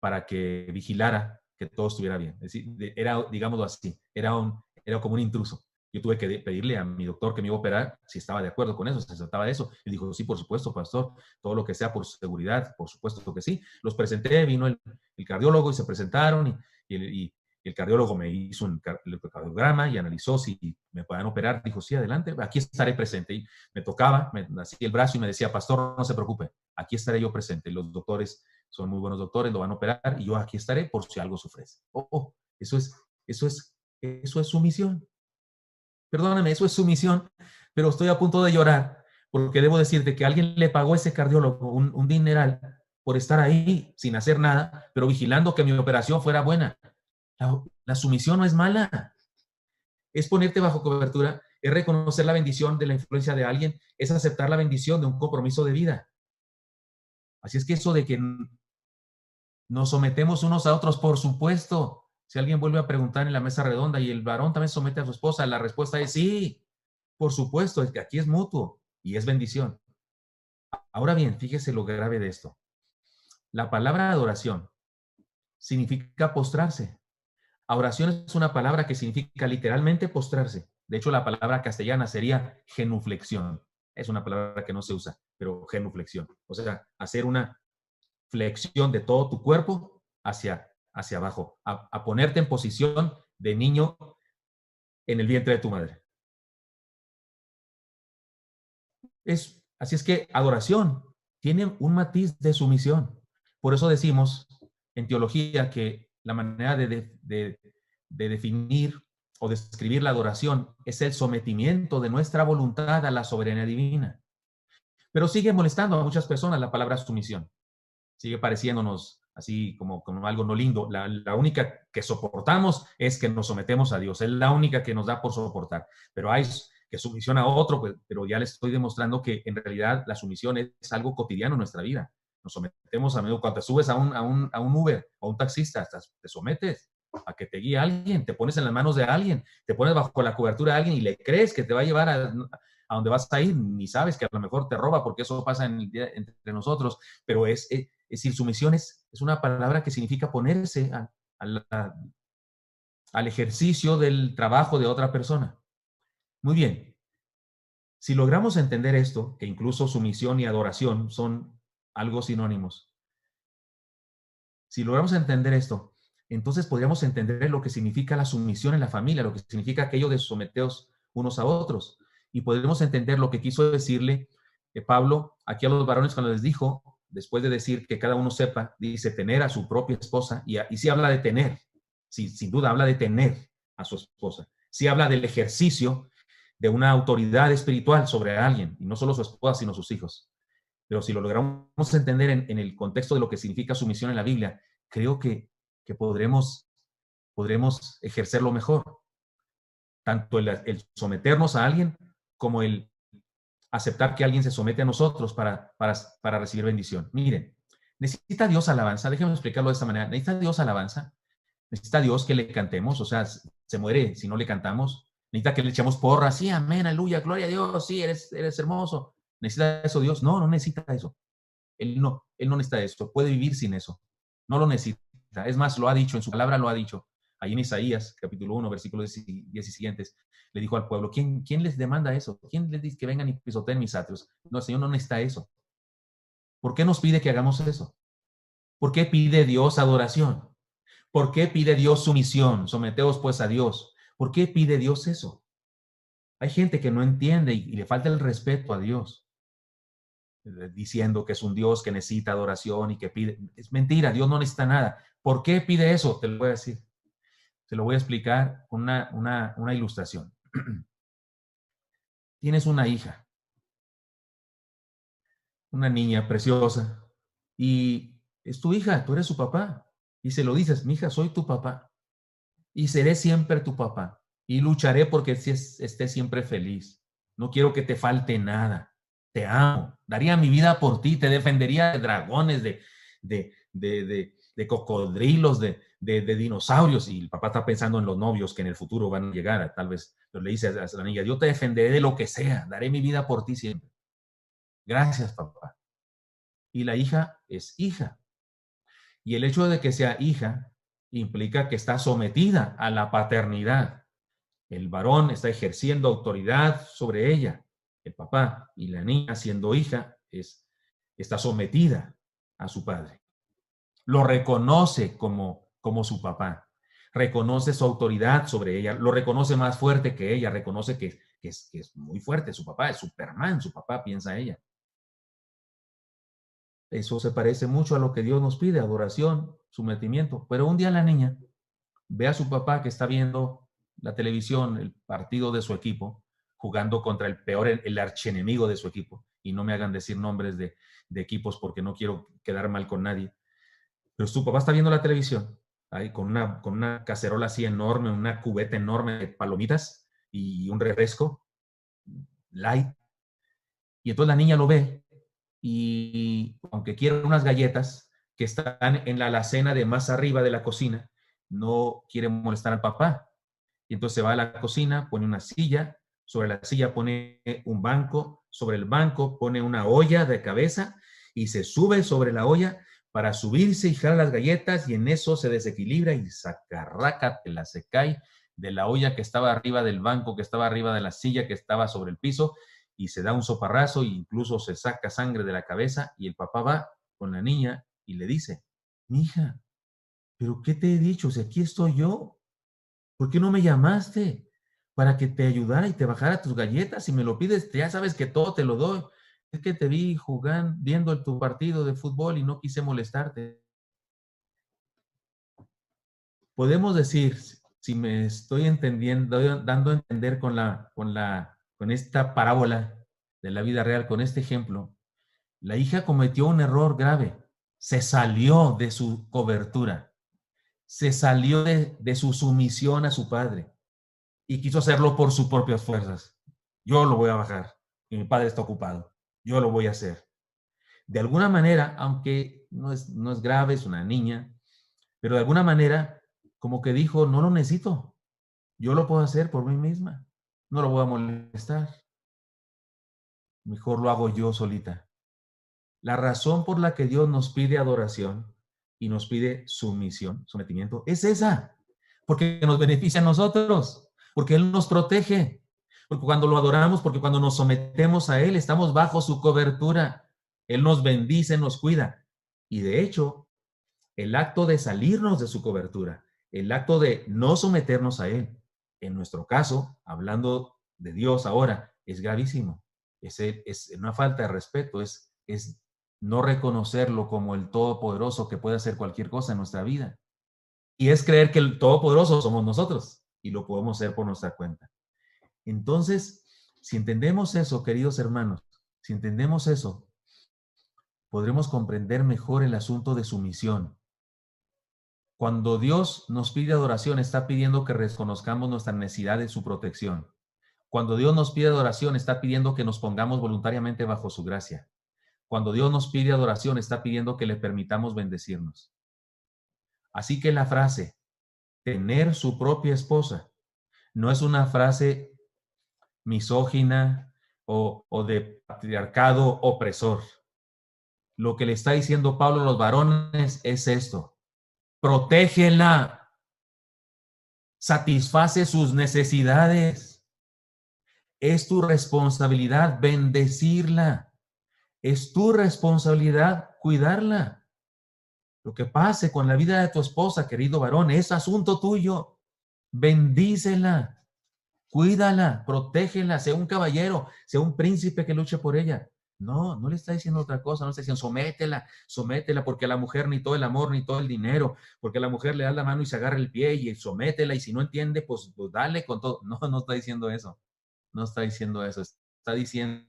para que vigilara que todo estuviera bien. Es decir, era, digámoslo así, era como un intruso. Yo tuve que pedirle a mi doctor que me iba a operar si estaba de acuerdo con eso, si se trataba de eso. Y dijo, sí, por supuesto, pastor, todo lo que sea por seguridad, por supuesto que sí. Los presenté, vino el cardiólogo y se presentaron y el cardiólogo me hizo un electrocardiograma y analizó si me podían operar. Dijo, sí, adelante, aquí estaré presente. Y me tocaba, me hacía el brazo y me decía, pastor, no se preocupe, aquí estaré yo presente. Los doctores son muy buenos doctores, lo van a operar y yo aquí estaré por si algo sufres. Eso es sumisión. Perdóname, eso es sumisión, pero estoy a punto de llorar porque debo decirte que alguien le pagó a ese cardiólogo un dineral por estar ahí sin hacer nada, pero vigilando que mi operación fuera buena. La sumisión no es mala. Es ponerte bajo cobertura, es reconocer la bendición de la influencia de alguien, es aceptar la bendición de un compromiso de vida. Así es que eso de que nos sometemos unos a otros, por supuesto. Si alguien vuelve a preguntar en la mesa redonda y el varón también somete a su esposa, la respuesta es sí, por supuesto, es que aquí es mutuo y es bendición. Ahora bien, fíjese lo grave de esto. La palabra adoración significa postrarse. Adoración es una palabra que significa literalmente postrarse. De hecho, la palabra castellana sería genuflexión. Es una palabra que no se usa, pero genuflexión. O sea, hacer una flexión de todo tu cuerpo hacia abajo, a ponerte en posición de niño en el vientre de tu madre. Así es que adoración tiene un matiz de sumisión. Por eso decimos en teología que la manera de definir o describir la adoración es el sometimiento de nuestra voluntad a la soberanía divina. Pero sigue molestando a muchas personas la palabra sumisión. Sigue pareciéndonos así como algo no lindo. La única que soportamos es que nos sometemos a Dios. Es la única que nos da por soportar. Pero hay que sumisión a otro, pues, pero ya les estoy demostrando que en realidad la sumisión es algo cotidiano en nuestra vida. Nos sometemos a menudo. Cuando te subes a un Uber o a un taxista, te sometes a que te guíe alguien, te pones en las manos de alguien, te pones bajo la cobertura de alguien y le crees que te va a llevar a donde vas a ir, ni sabes que a lo mejor te roba, porque eso pasa entre nosotros, pero es decir, sumisión es una palabra que significa ponerse al ejercicio del trabajo de otra persona. Muy bien. Si logramos entender esto, que incluso sumisión y adoración son algo sinónimos, si logramos entender esto, entonces podríamos entender lo que significa la sumisión en la familia, lo que significa aquello de someteos unos a otros. Y podremos entender lo que quiso decirle Pablo aquí a los varones cuando les dijo, después de decir que cada uno sepa, dice tener a su propia esposa, y sí habla de tener, sí, sin duda habla de tener a su esposa. Sí habla del ejercicio de una autoridad espiritual sobre alguien, y no solo su esposa, sino sus hijos. Pero si lo logramos entender en el contexto de lo que significa sumisión en la Biblia, creo que podremos ejercerlo mejor. tanto el someternos a alguien como el aceptar que alguien se somete a nosotros para recibir bendición. Miren, necesita Dios alabanza, déjenme explicarlo de esta manera, necesita Dios alabanza, necesita Dios que le cantemos, o sea, se muere si no le cantamos, necesita que le echemos porras, sí, amén, aleluya, gloria a Dios, sí, eres hermoso. ¿Necesita eso Dios? No, no necesita eso. Él no necesita eso, puede vivir sin eso, no lo necesita. Es más, lo ha dicho, en su palabra lo ha dicho. Ahí en Isaías, capítulo 1, versículos 10 y siguientes, le dijo al pueblo, ¿quién les demanda eso? ¿Quién les dice que vengan y pisoteen mis atrios? No, el Señor no necesita eso. ¿Por qué nos pide que hagamos eso? ¿Por qué pide Dios adoración? ¿Por qué pide Dios sumisión? Someteos pues a Dios. ¿Por qué pide Dios eso? Hay gente que no entiende y le falta el respeto a Dios, diciendo que es un Dios que necesita adoración y que pide. Es mentira, Dios no necesita nada. ¿Por qué pide eso? Te lo voy a decir. Te lo voy a explicar con una ilustración. Tienes una hija, una niña preciosa, y es tu hija, tú eres su papá. Y se lo dices, mi hija, soy tu papá. Y seré siempre tu papá. Y lucharé porque estés siempre feliz. No quiero que te falte nada. Te amo. Daría mi vida por ti. Te defendería de dragones, de cocodrilos, de dinosaurios. Y el papá está pensando en los novios que en el futuro van a llegar. Tal vez le dice a la niña, yo te defenderé de lo que sea. Daré mi vida por ti siempre. Gracias, papá. Y la hija es hija. Y el hecho de que sea hija implica que está sometida a la paternidad. El varón está ejerciendo autoridad sobre ella, el papá, y la niña, siendo hija, está sometida a su padre. Lo reconoce como su papá, reconoce su autoridad sobre ella, lo reconoce más fuerte que ella, reconoce que es muy fuerte, su papá es Superman, su papá, piensa ella. Eso se parece mucho a lo que Dios nos pide, adoración, sometimiento. Pero un día la niña ve a su papá que está viendo la televisión, el partido de su equipo, jugando contra el peor, el archienemigo de su equipo. Y no me hagan decir nombres de equipos porque no quiero quedar mal con nadie. Pero su papá está viendo la televisión, ahí con una cacerola así enorme, una cubeta enorme de palomitas y un refresco light. Y entonces la niña lo ve y aunque quiere unas galletas que están en la alacena de más arriba de la cocina, no quiere molestar al papá. Y entonces se va a la cocina, pone una silla, sobre la silla pone un banco, sobre el banco pone una olla de cabeza y se sube sobre la olla para subirse y jalar las galletas y en eso se desequilibra y sacarrácatela, se cae de la olla que estaba arriba del banco, que estaba arriba de la silla, que estaba sobre el piso y se da un soparrazo e incluso se saca sangre de la cabeza y el papá va con la niña y le dice, mija, ¿pero qué te he dicho? Si aquí estoy yo, ¿por qué no me llamaste para que te ayudara y te bajara tus galletas? Si me lo pides, ya sabes que todo te lo doy. Es que te vi jugando, viendo tu partido de fútbol y no quise molestarte. Podemos decir, si me estoy entendiendo, dando a entender con esta parábola de la vida real, con este ejemplo, la hija cometió un error grave. Se salió de su cobertura, se salió de su sumisión a su padre y quiso hacerlo por sus propias fuerzas. Yo lo voy a bajar y mi padre está ocupado. Yo lo voy a hacer. De alguna manera, aunque no es grave, es una niña, pero de alguna manera, como que dijo, no lo necesito. Yo lo puedo hacer por mí misma. No lo voy a molestar. Mejor lo hago yo solita. La razón por la que Dios nos pide adoración y nos pide sumisión, sometimiento, es esa. Porque nos beneficia a nosotros. Porque Él nos protege. Porque cuando lo adoramos, porque cuando nos sometemos a Él, estamos bajo su cobertura. Él nos bendice, nos cuida. Y de hecho, el acto de salirnos de su cobertura, el acto de no someternos a Él, en nuestro caso, hablando de Dios ahora, es gravísimo. Es una falta de respeto, es no reconocerlo como el Todopoderoso que puede hacer cualquier cosa en nuestra vida. Y es creer que el Todopoderoso somos nosotros y lo podemos hacer por nuestra cuenta. Entonces, si entendemos eso, queridos hermanos, si entendemos eso, podremos comprender mejor el asunto de sumisión. Cuando Dios nos pide adoración, está pidiendo que reconozcamos nuestra necesidad de su protección. Cuando Dios nos pide adoración, está pidiendo que nos pongamos voluntariamente bajo su gracia. Cuando Dios nos pide adoración, está pidiendo que le permitamos bendecirnos. Así que la frase, tener su propia esposa, no es una frase misógina o de patriarcado opresor. Lo que le está diciendo Pablo a los varones es esto: protégela, satisface sus necesidades. Es tu responsabilidad bendecirla. Es tu responsabilidad cuidarla. Lo que pase con la vida de tu esposa, querido varón, es asunto tuyo. Bendícela, cuídala, protégela, sea un caballero, sea un príncipe que luche por ella. No, no le está diciendo otra cosa, no está diciendo sométela, porque a la mujer ni todo el amor, ni todo el dinero, porque a la mujer le da la mano y se agarra el pie y sométela, y si no entiende, pues dale con todo. No, no está diciendo eso, no está diciendo eso, está diciendo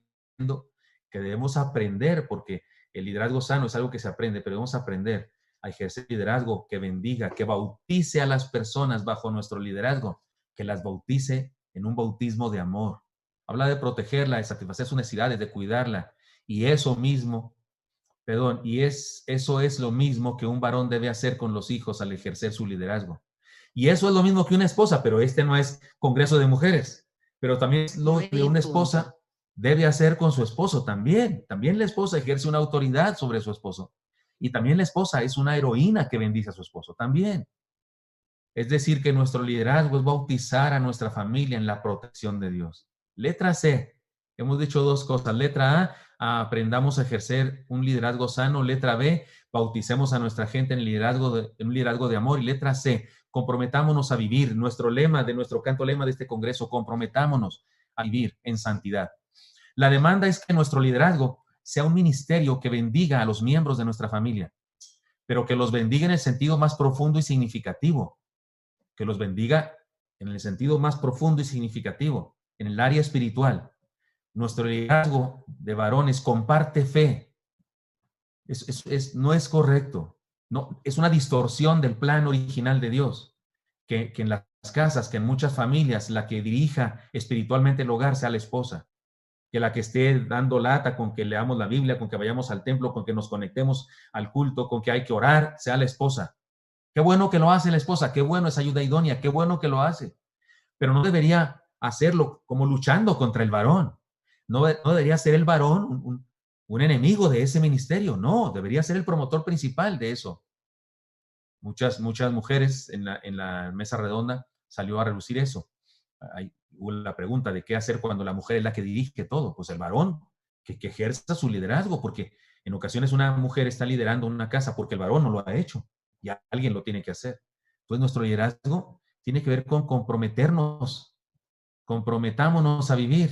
que debemos aprender, porque el liderazgo sano es algo que se aprende, pero debemos aprender a ejercer liderazgo que bendiga, que bautice a las personas bajo nuestro liderazgo, que las bautice en un bautismo de amor. Habla de protegerla, de satisfacer sus necesidades, de cuidarla. Y eso mismo, eso es lo mismo que un varón debe hacer con los hijos al ejercer su liderazgo. Y eso es lo mismo que una esposa, pero este no es congreso de mujeres. Pero también es lo que una esposa debe hacer con su esposo también. También la esposa ejerce una autoridad sobre su esposo. Y también la esposa es una heroína que bendice a su esposo también. Es decir, que nuestro liderazgo es bautizar a nuestra familia en la protección de Dios. Letra C, hemos dicho dos cosas. Letra A, aprendamos a ejercer un liderazgo sano. Letra B, bauticemos a nuestra gente en un liderazgo de amor. Y letra C, comprometámonos a vivir. Nuestro lema, de nuestro canto lema de este congreso, comprometámonos a vivir en santidad. La demanda es que nuestro liderazgo sea un ministerio que bendiga a los miembros de nuestra familia, pero que los bendiga en el sentido más profundo y significativo, que los bendiga en el sentido más profundo y significativo, en el área espiritual. Nuestro liderazgo de varones comparte fe. No es correcto. No, es una distorsión del plan original de Dios, que en las casas, que en muchas familias, la que dirija espiritualmente el hogar sea la esposa, que la que esté dando lata con que leamos la Biblia, con que vayamos al templo, con que nos conectemos al culto, con que hay que orar, sea la esposa. Qué bueno que lo hace la esposa, qué bueno esa ayuda idónea, qué bueno que lo hace, pero no debería hacerlo como luchando contra el varón. No debería ser el varón un enemigo de ese ministerio, no, debería ser el promotor principal de eso. Muchas mujeres en la mesa redonda salió a relucir eso. Ahí hubo la pregunta de qué hacer cuando la mujer es la que dirige todo. Pues el varón que ejerza su liderazgo, porque en ocasiones una mujer está liderando una casa porque el varón no lo ha hecho y alguien lo tiene que hacer. Entonces nuestro liderazgo tiene que ver con comprometámonos a vivir.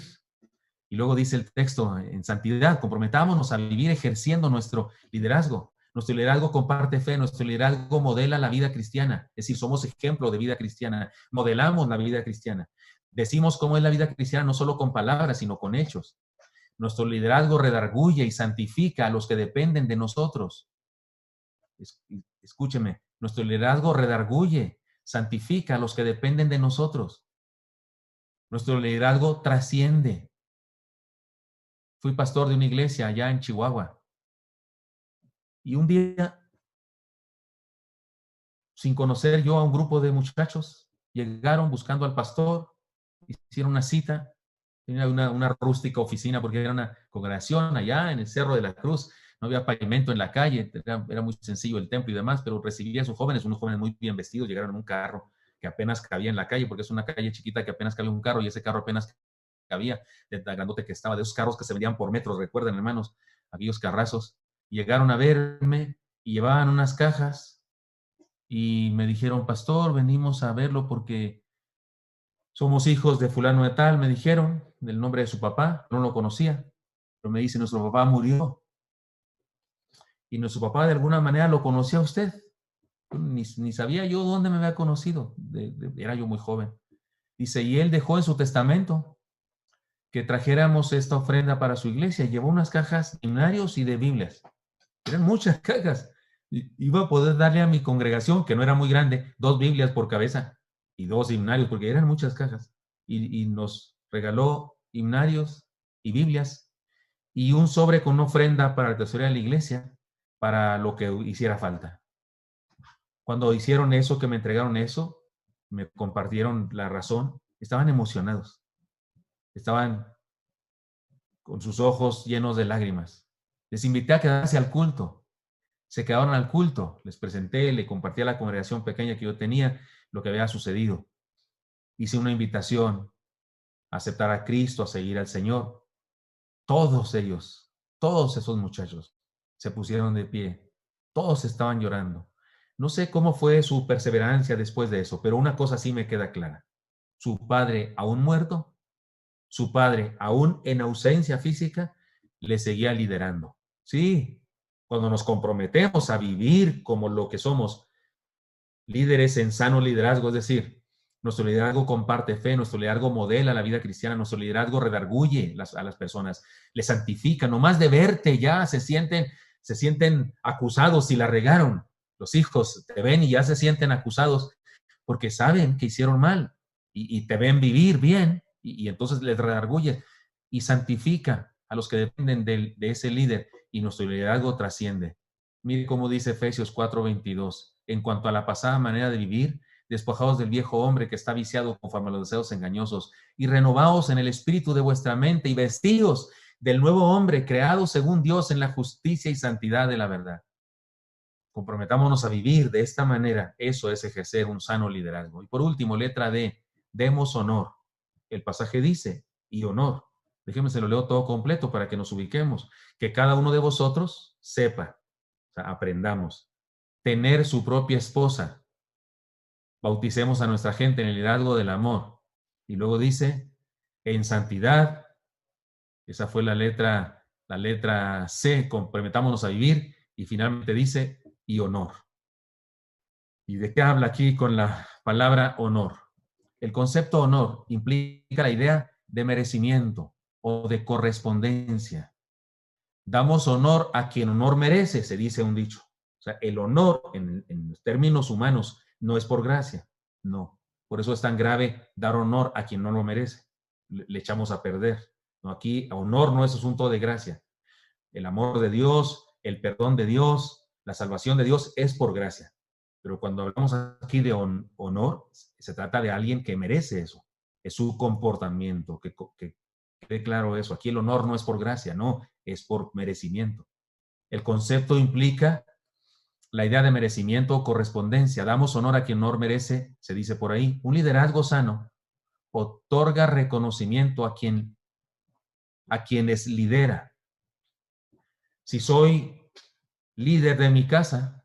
Y luego dice el texto en santidad, comprometámonos a vivir ejerciendo nuestro liderazgo. Nuestro liderazgo comparte fe, nuestro liderazgo modela la vida cristiana, es decir, somos ejemplo de vida cristiana, modelamos la vida cristiana. Decimos cómo es la vida cristiana no solo con palabras, sino con hechos. Nuestro liderazgo redarguye y santifica a los que dependen de nosotros. Escúcheme, nuestro liderazgo redarguye, santifica a los que dependen de nosotros. Nuestro liderazgo trasciende. Fui pastor de una iglesia allá en Chihuahua. Y un día, sin conocer yo a un grupo de muchachos, llegaron buscando al pastor, hicieron una cita, tenía una rústica oficina porque era una congregación allá en el Cerro de la Cruz, no había pavimento en la calle, era muy sencillo el templo y demás, pero recibía a sus jóvenes, unos jóvenes muy bien vestidos, llegaron en un carro que apenas cabía en la calle, porque es una calle chiquita que apenas cabía un carro y ese carro apenas cabía, de tan grandote que estaba, de esos carros que se vendían por metros, recuerden hermanos, aquellos carrazos. Llegaron a verme y llevaban unas cajas y me dijeron, pastor, venimos a verlo porque somos hijos de fulano de tal, me dijeron, del nombre de su papá, no lo conocía, pero me dice, nuestro papá murió. Y nuestro papá de alguna manera lo conocía a usted. Ni sabía yo dónde me había conocido, era yo muy joven. Dice, y él dejó en su testamento que trajéramos esta ofrenda para su iglesia. Llevó unas cajas de himnarios y de Biblias. Eran muchas cajas. iba a poder darle a mi congregación, que no era muy grande, 2 Biblias por cabeza y 2 himnarios, porque eran muchas cajas. Y nos regaló himnarios y Biblias y un sobre con una ofrenda para la tesorería de la iglesia, para lo que hiciera falta. Cuando hicieron eso, que me entregaron eso, me compartieron la razón, estaban emocionados, estaban con sus ojos llenos de lágrimas. Les invité a quedarse al culto. Se quedaron al culto. Les presenté, le compartí a la congregación pequeña que yo tenía lo que había sucedido. Hice una invitación a aceptar a Cristo, a seguir al Señor. Todos ellos, todos esos muchachos se pusieron de pie. Todos estaban llorando. No sé cómo fue su perseverancia después de eso, pero una cosa sí me queda clara. Su padre, aún muerto, su padre, aún en ausencia física, le seguía liderando. Sí, cuando nos comprometemos a vivir como lo que somos, líderes en sano liderazgo, es decir, nuestro liderazgo comparte fe, nuestro liderazgo modela la vida cristiana, nuestro liderazgo redarguye a las personas, les santifica, nomás de verte ya se sienten acusados si la regaron. Los hijos te ven y ya se sienten acusados porque saben que hicieron mal y te ven vivir bien y entonces les redarguye y santifica a los que dependen de ese líder y nuestro liderazgo trasciende. Mire cómo dice Efesios 4:22. En cuanto a la pasada manera de vivir, despojados del viejo hombre que está viciado conforme a los deseos engañosos, y renovaos en el espíritu de vuestra mente, y vestidos del nuevo hombre creado según Dios en la justicia y santidad de la verdad. Comprometámonos a vivir de esta manera. Eso es ejercer un sano liderazgo. Y por último, letra D, demos honor. El pasaje dice, y honor. Déjenme se lo leo todo completo para que nos ubiquemos. Que cada uno de vosotros sepa, o sea, aprendamos, tener su propia esposa. Bauticemos a nuestra gente en el liderazgo del amor. Y luego dice, en santidad. Esa fue la letra C, comprometámonos a vivir. Y finalmente dice, y honor. ¿Y de qué habla aquí con la palabra honor? El concepto honor implica la idea de merecimiento o de correspondencia. Damos honor a quien honor merece, se dice un dicho. O sea, el honor en los términos humanos no es por gracia, no. Por eso es tan grave dar honor a quien no lo merece. Le echamos a perder. No, aquí honor no es asunto de gracia. El amor de Dios, el perdón de Dios, la salvación de Dios es por gracia. Pero cuando hablamos aquí de honor, se trata de alguien que merece eso. Es su comportamiento, que quede claro eso. Aquí el honor no es por gracia, no, es por merecimiento. El concepto implica la idea de merecimiento o correspondencia. Damos honor a quien honor merece, se dice por ahí. Un liderazgo sano otorga reconocimiento a quienes lidera. Si soy líder de mi casa,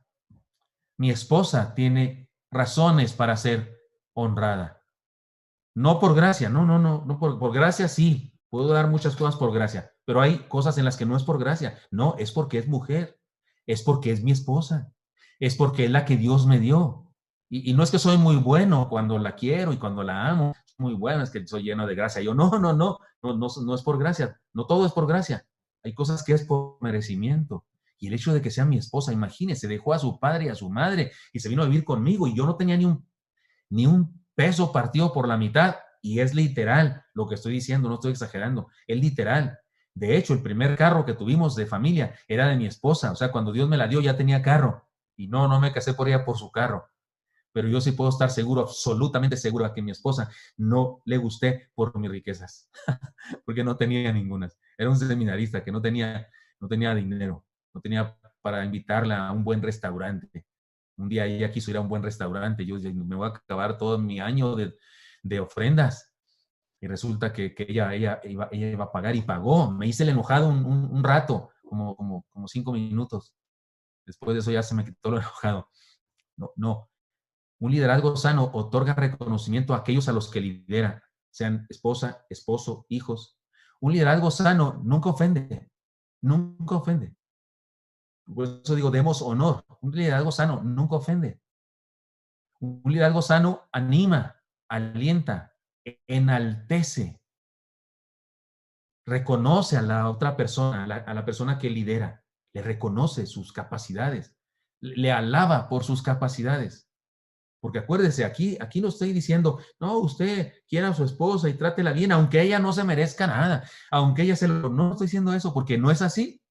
mi esposa tiene razones para ser honrada. No por gracia, no por gracia sí, puedo dar muchas cosas por gracia, pero hay cosas en las que no es por gracia, no, es porque es mujer, es porque es mi esposa, es porque es la que Dios me dio. Y no es que soy muy bueno cuando la quiero y cuando la amo, muy bueno, es que soy lleno de gracia. Yo no es por gracia, no todo es por gracia. Hay cosas que es por merecimiento. Y el hecho de que sea mi esposa, imagínese, dejó a su padre y a su madre y se vino a vivir conmigo y yo no tenía ni un peso partido por la mitad. Y es literal lo que estoy diciendo, no estoy exagerando, es literal. De hecho, el primer carro que tuvimos de familia era de mi esposa. O sea, cuando Dios me la dio ya tenía carro. Y no me casé por ella por su carro. Pero yo sí puedo estar seguro, absolutamente seguro, a que mi esposa no le gusté por mis riquezas, porque no tenía ninguna. Era un seminarista que no tenía dinero, no tenía para invitarla a un buen restaurante. Un día ella quiso ir a un buen restaurante, yo me voy a acabar todo mi año de ofrendas. Y resulta que ella iba a pagar y pagó. Me hice el enojado un rato, como 5 minutos. Después de eso ya se me quitó lo enojado. No. Un liderazgo sano otorga reconocimiento a aquellos a los que lidera, sean esposa, esposo, hijos. Un liderazgo sano nunca ofende, nunca ofende. Por eso digo, demos honor. Un liderazgo sano nunca ofende. Un liderazgo sano anima, alienta, enaltece, reconoce a la otra persona, a la persona que lidera, le reconoce sus capacidades, le alaba por sus capacidades. Porque acuérdese, aquí no estoy diciendo, no, usted quiera a su esposa y trátela bien, aunque ella no se merezca nada, aunque ella se lo... No estoy diciendo eso, porque no es así,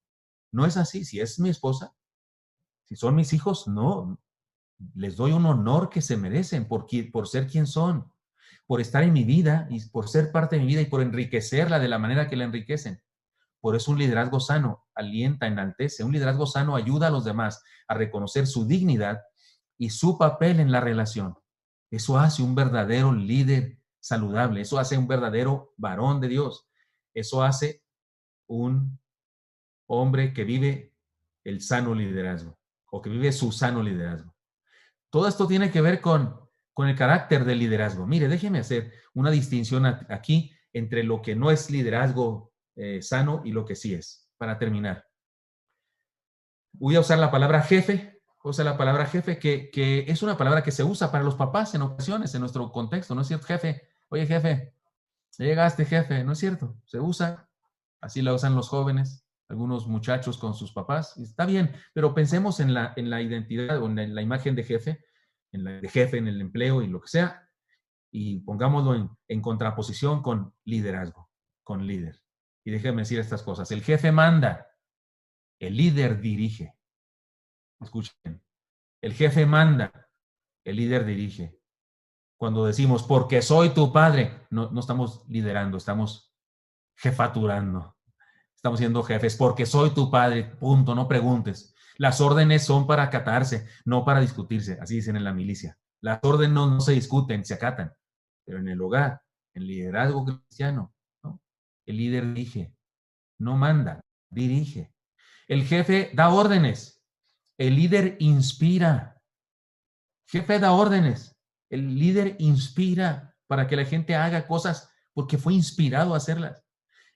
no es así. Si es mi esposa, si son mis hijos, no, les doy un honor que se merecen por ser quien son, por estar en mi vida y por ser parte de mi vida y por enriquecerla de la manera que la enriquecen. Por eso un liderazgo sano alienta, enaltece. Un liderazgo sano ayuda a los demás a reconocer su dignidad y su papel en la relación. Eso hace un verdadero líder saludable. Eso hace un verdadero varón de Dios. Eso hace un hombre que vive el sano liderazgo o que vive su sano liderazgo. Todo esto tiene que ver con el carácter del liderazgo. Mire, déjeme hacer una distinción aquí entre lo que no es liderazgo sano y lo que sí es. Para terminar, voy a usar la palabra jefe, que es una palabra que se usa para los papás en ocasiones en nuestro contexto, ¿no es cierto, jefe? Oye, jefe, ya llegaste, jefe, ¿no es cierto? Se usa, así la usan los jóvenes, algunos muchachos con sus papás, y está bien, pero pensemos en la identidad o en la imagen de jefe, de jefe en el empleo y lo que sea, y pongámoslo en contraposición con liderazgo, con líder. Y déjenme decir estas cosas. El jefe manda, el líder dirige. Escuchen, el jefe manda, el líder dirige. Cuando decimos, porque soy tu padre, no estamos liderando, estamos jefaturando. Estamos siendo jefes, porque soy tu padre, punto, no preguntes. Las órdenes son para acatarse, no para discutirse, así dicen en la milicia. Las órdenes no se discuten, se acatan. Pero en el hogar, en el liderazgo cristiano, ¿no? El líder dirige, no manda, dirige. El jefe da órdenes, el líder inspira. Jefe da órdenes, el líder inspira para que la gente haga cosas porque fue inspirado a hacerlas.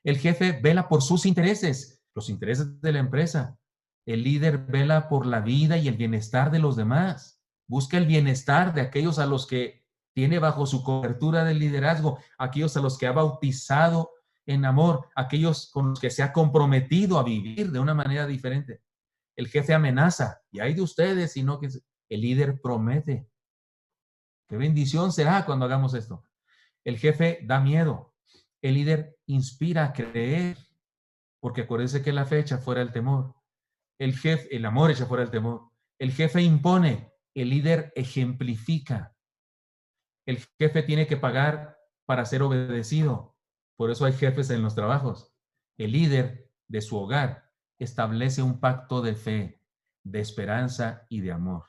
El jefe vela por sus intereses, los intereses de la empresa. El líder vela por la vida y el bienestar de los demás. Busca el bienestar de aquellos a los que tiene bajo su cobertura de liderazgo, aquellos a los que ha bautizado en amor, aquellos con los que se ha comprometido a vivir de una manera diferente. El jefe amenaza, y hay de ustedes, sino que el líder promete. Qué bendición será cuando hagamos esto. El jefe da miedo. El líder inspira a creer, porque acuérdense que la fe echa fuera el temor. El amor echa fuera el temor. El jefe impone, el líder ejemplifica. El jefe tiene que pagar para ser obedecido. Por eso hay jefes en los trabajos. El líder de su hogar establece un pacto de fe, de esperanza y de amor.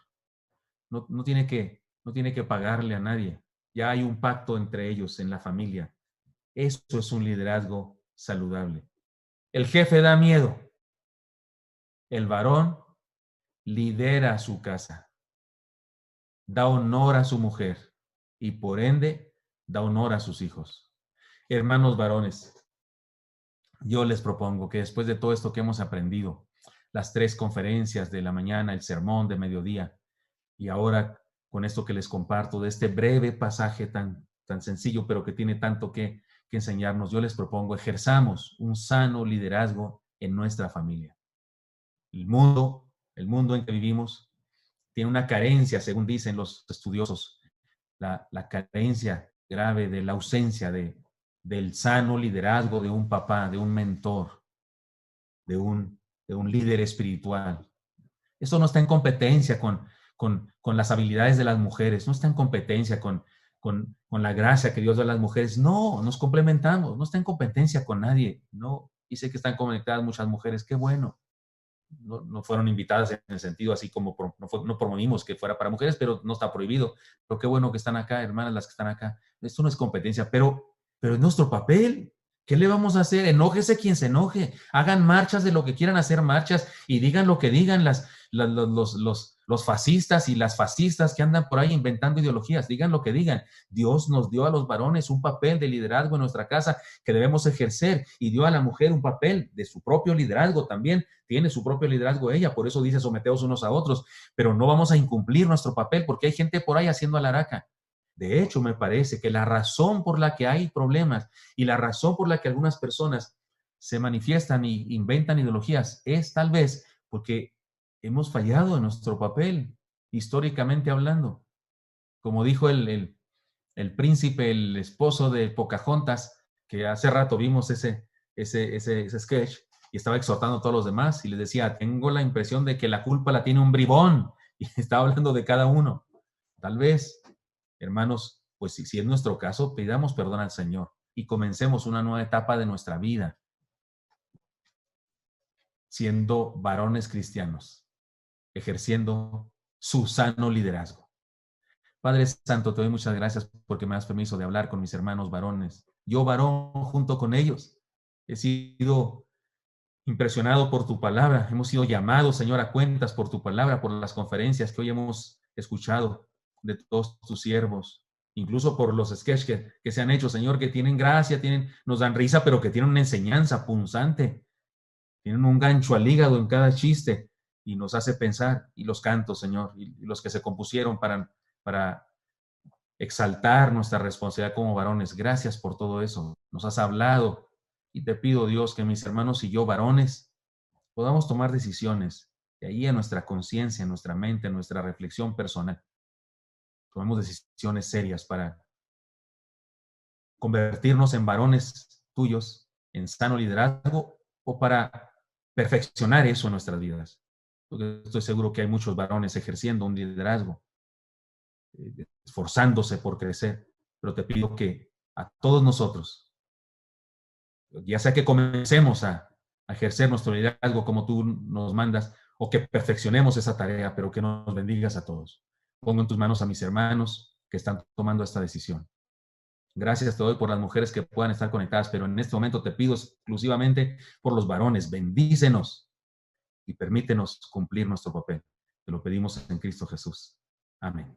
No tiene que pagarle a nadie. Ya hay un pacto entre ellos en la familia. Eso es un liderazgo saludable. El jefe da miedo. El varón lidera su casa, da honor a su mujer y por ende da honor a sus hijos. Hermanos varones, yo les propongo que después de todo esto que hemos aprendido, las 3 conferencias de la mañana, el sermón de mediodía y ahora con esto que les comparto de este breve pasaje tan sencillo, pero que tiene tanto que enseñarnos, yo les propongo ejerzamos un sano liderazgo en nuestra familia. El mundo en que vivimos, tiene una carencia, según dicen los estudiosos, la carencia grave de la ausencia del sano liderazgo de un papá, de un mentor, de un líder espiritual. Esto no está en competencia con las habilidades de las mujeres, no está en competencia con la gracia que Dios da a las mujeres. No, nos complementamos, no está en competencia con nadie. No, y sé que están conectadas muchas mujeres, qué bueno. No fueron invitadas en el sentido así como no promovimos que fuera para mujeres, pero no está prohibido. Pero qué bueno que están acá, hermanas, las que están acá. Esto no es competencia, pero es nuestro papel. ¿Qué le vamos a hacer? Enójese quien se enoje. Hagan marchas de lo que quieran hacer marchas y digan lo que digan los fascistas y las fascistas que andan por ahí inventando ideologías. Digan lo que digan. Dios nos dio a los varones un papel de liderazgo en nuestra casa que debemos ejercer y dio a la mujer un papel de su propio liderazgo también. Tiene su propio liderazgo ella, por eso dice someteos unos a otros, pero no vamos a incumplir nuestro papel porque hay gente por ahí haciendo alaraca. De hecho, me parece que la razón por la que hay problemas y la razón por la que algunas personas se manifiestan e inventan ideologías es tal vez porque hemos fallado en nuestro papel, históricamente hablando. Como dijo el príncipe, el esposo de Pocahontas, que hace rato vimos ese sketch, y estaba exhortando a todos los demás y les decía, tengo la impresión de que la culpa la tiene un bribón, y estaba hablando de cada uno. Tal vez, hermanos, pues si es nuestro caso, pidamos perdón al Señor y comencemos una nueva etapa de nuestra vida, siendo varones cristianos, ejerciendo su sano liderazgo. Padre Santo, te doy muchas gracias porque me das permiso de hablar con mis hermanos varones. Yo, varón, junto con ellos, he sido impresionado por tu palabra. Hemos sido llamados, Señor, a cuentas por tu palabra, por las conferencias que hoy hemos escuchado de todos tus siervos, incluso por los sketches que se han hecho, Señor, que tienen gracia, nos dan risa, pero que tienen una enseñanza punzante, tienen un gancho al hígado en cada chiste y nos hace pensar. Y los cantos, Señor, y los que se compusieron para exaltar nuestra responsabilidad como varones. Gracias por todo eso. Nos has hablado y te pido, Dios, que mis hermanos y yo, varones, podamos tomar decisiones de ahí a nuestra conciencia, en nuestra mente, en nuestra reflexión personal. Tomemos decisiones serias para convertirnos en varones tuyos, en sano liderazgo o para perfeccionar eso en nuestras vidas. Porque estoy seguro que hay muchos varones ejerciendo un liderazgo, esforzándose por crecer, pero te pido que a todos nosotros, ya sea que comencemos a ejercer nuestro liderazgo como tú nos mandas, o que perfeccionemos esa tarea, pero que nos bendigas a todos. Pongo en tus manos a mis hermanos que están tomando esta decisión. Gracias te doy por las mujeres que puedan estar conectadas, pero en este momento te pido exclusivamente por los varones. Bendícenos y permítenos cumplir nuestro papel. Te lo pedimos en Cristo Jesús. Amén.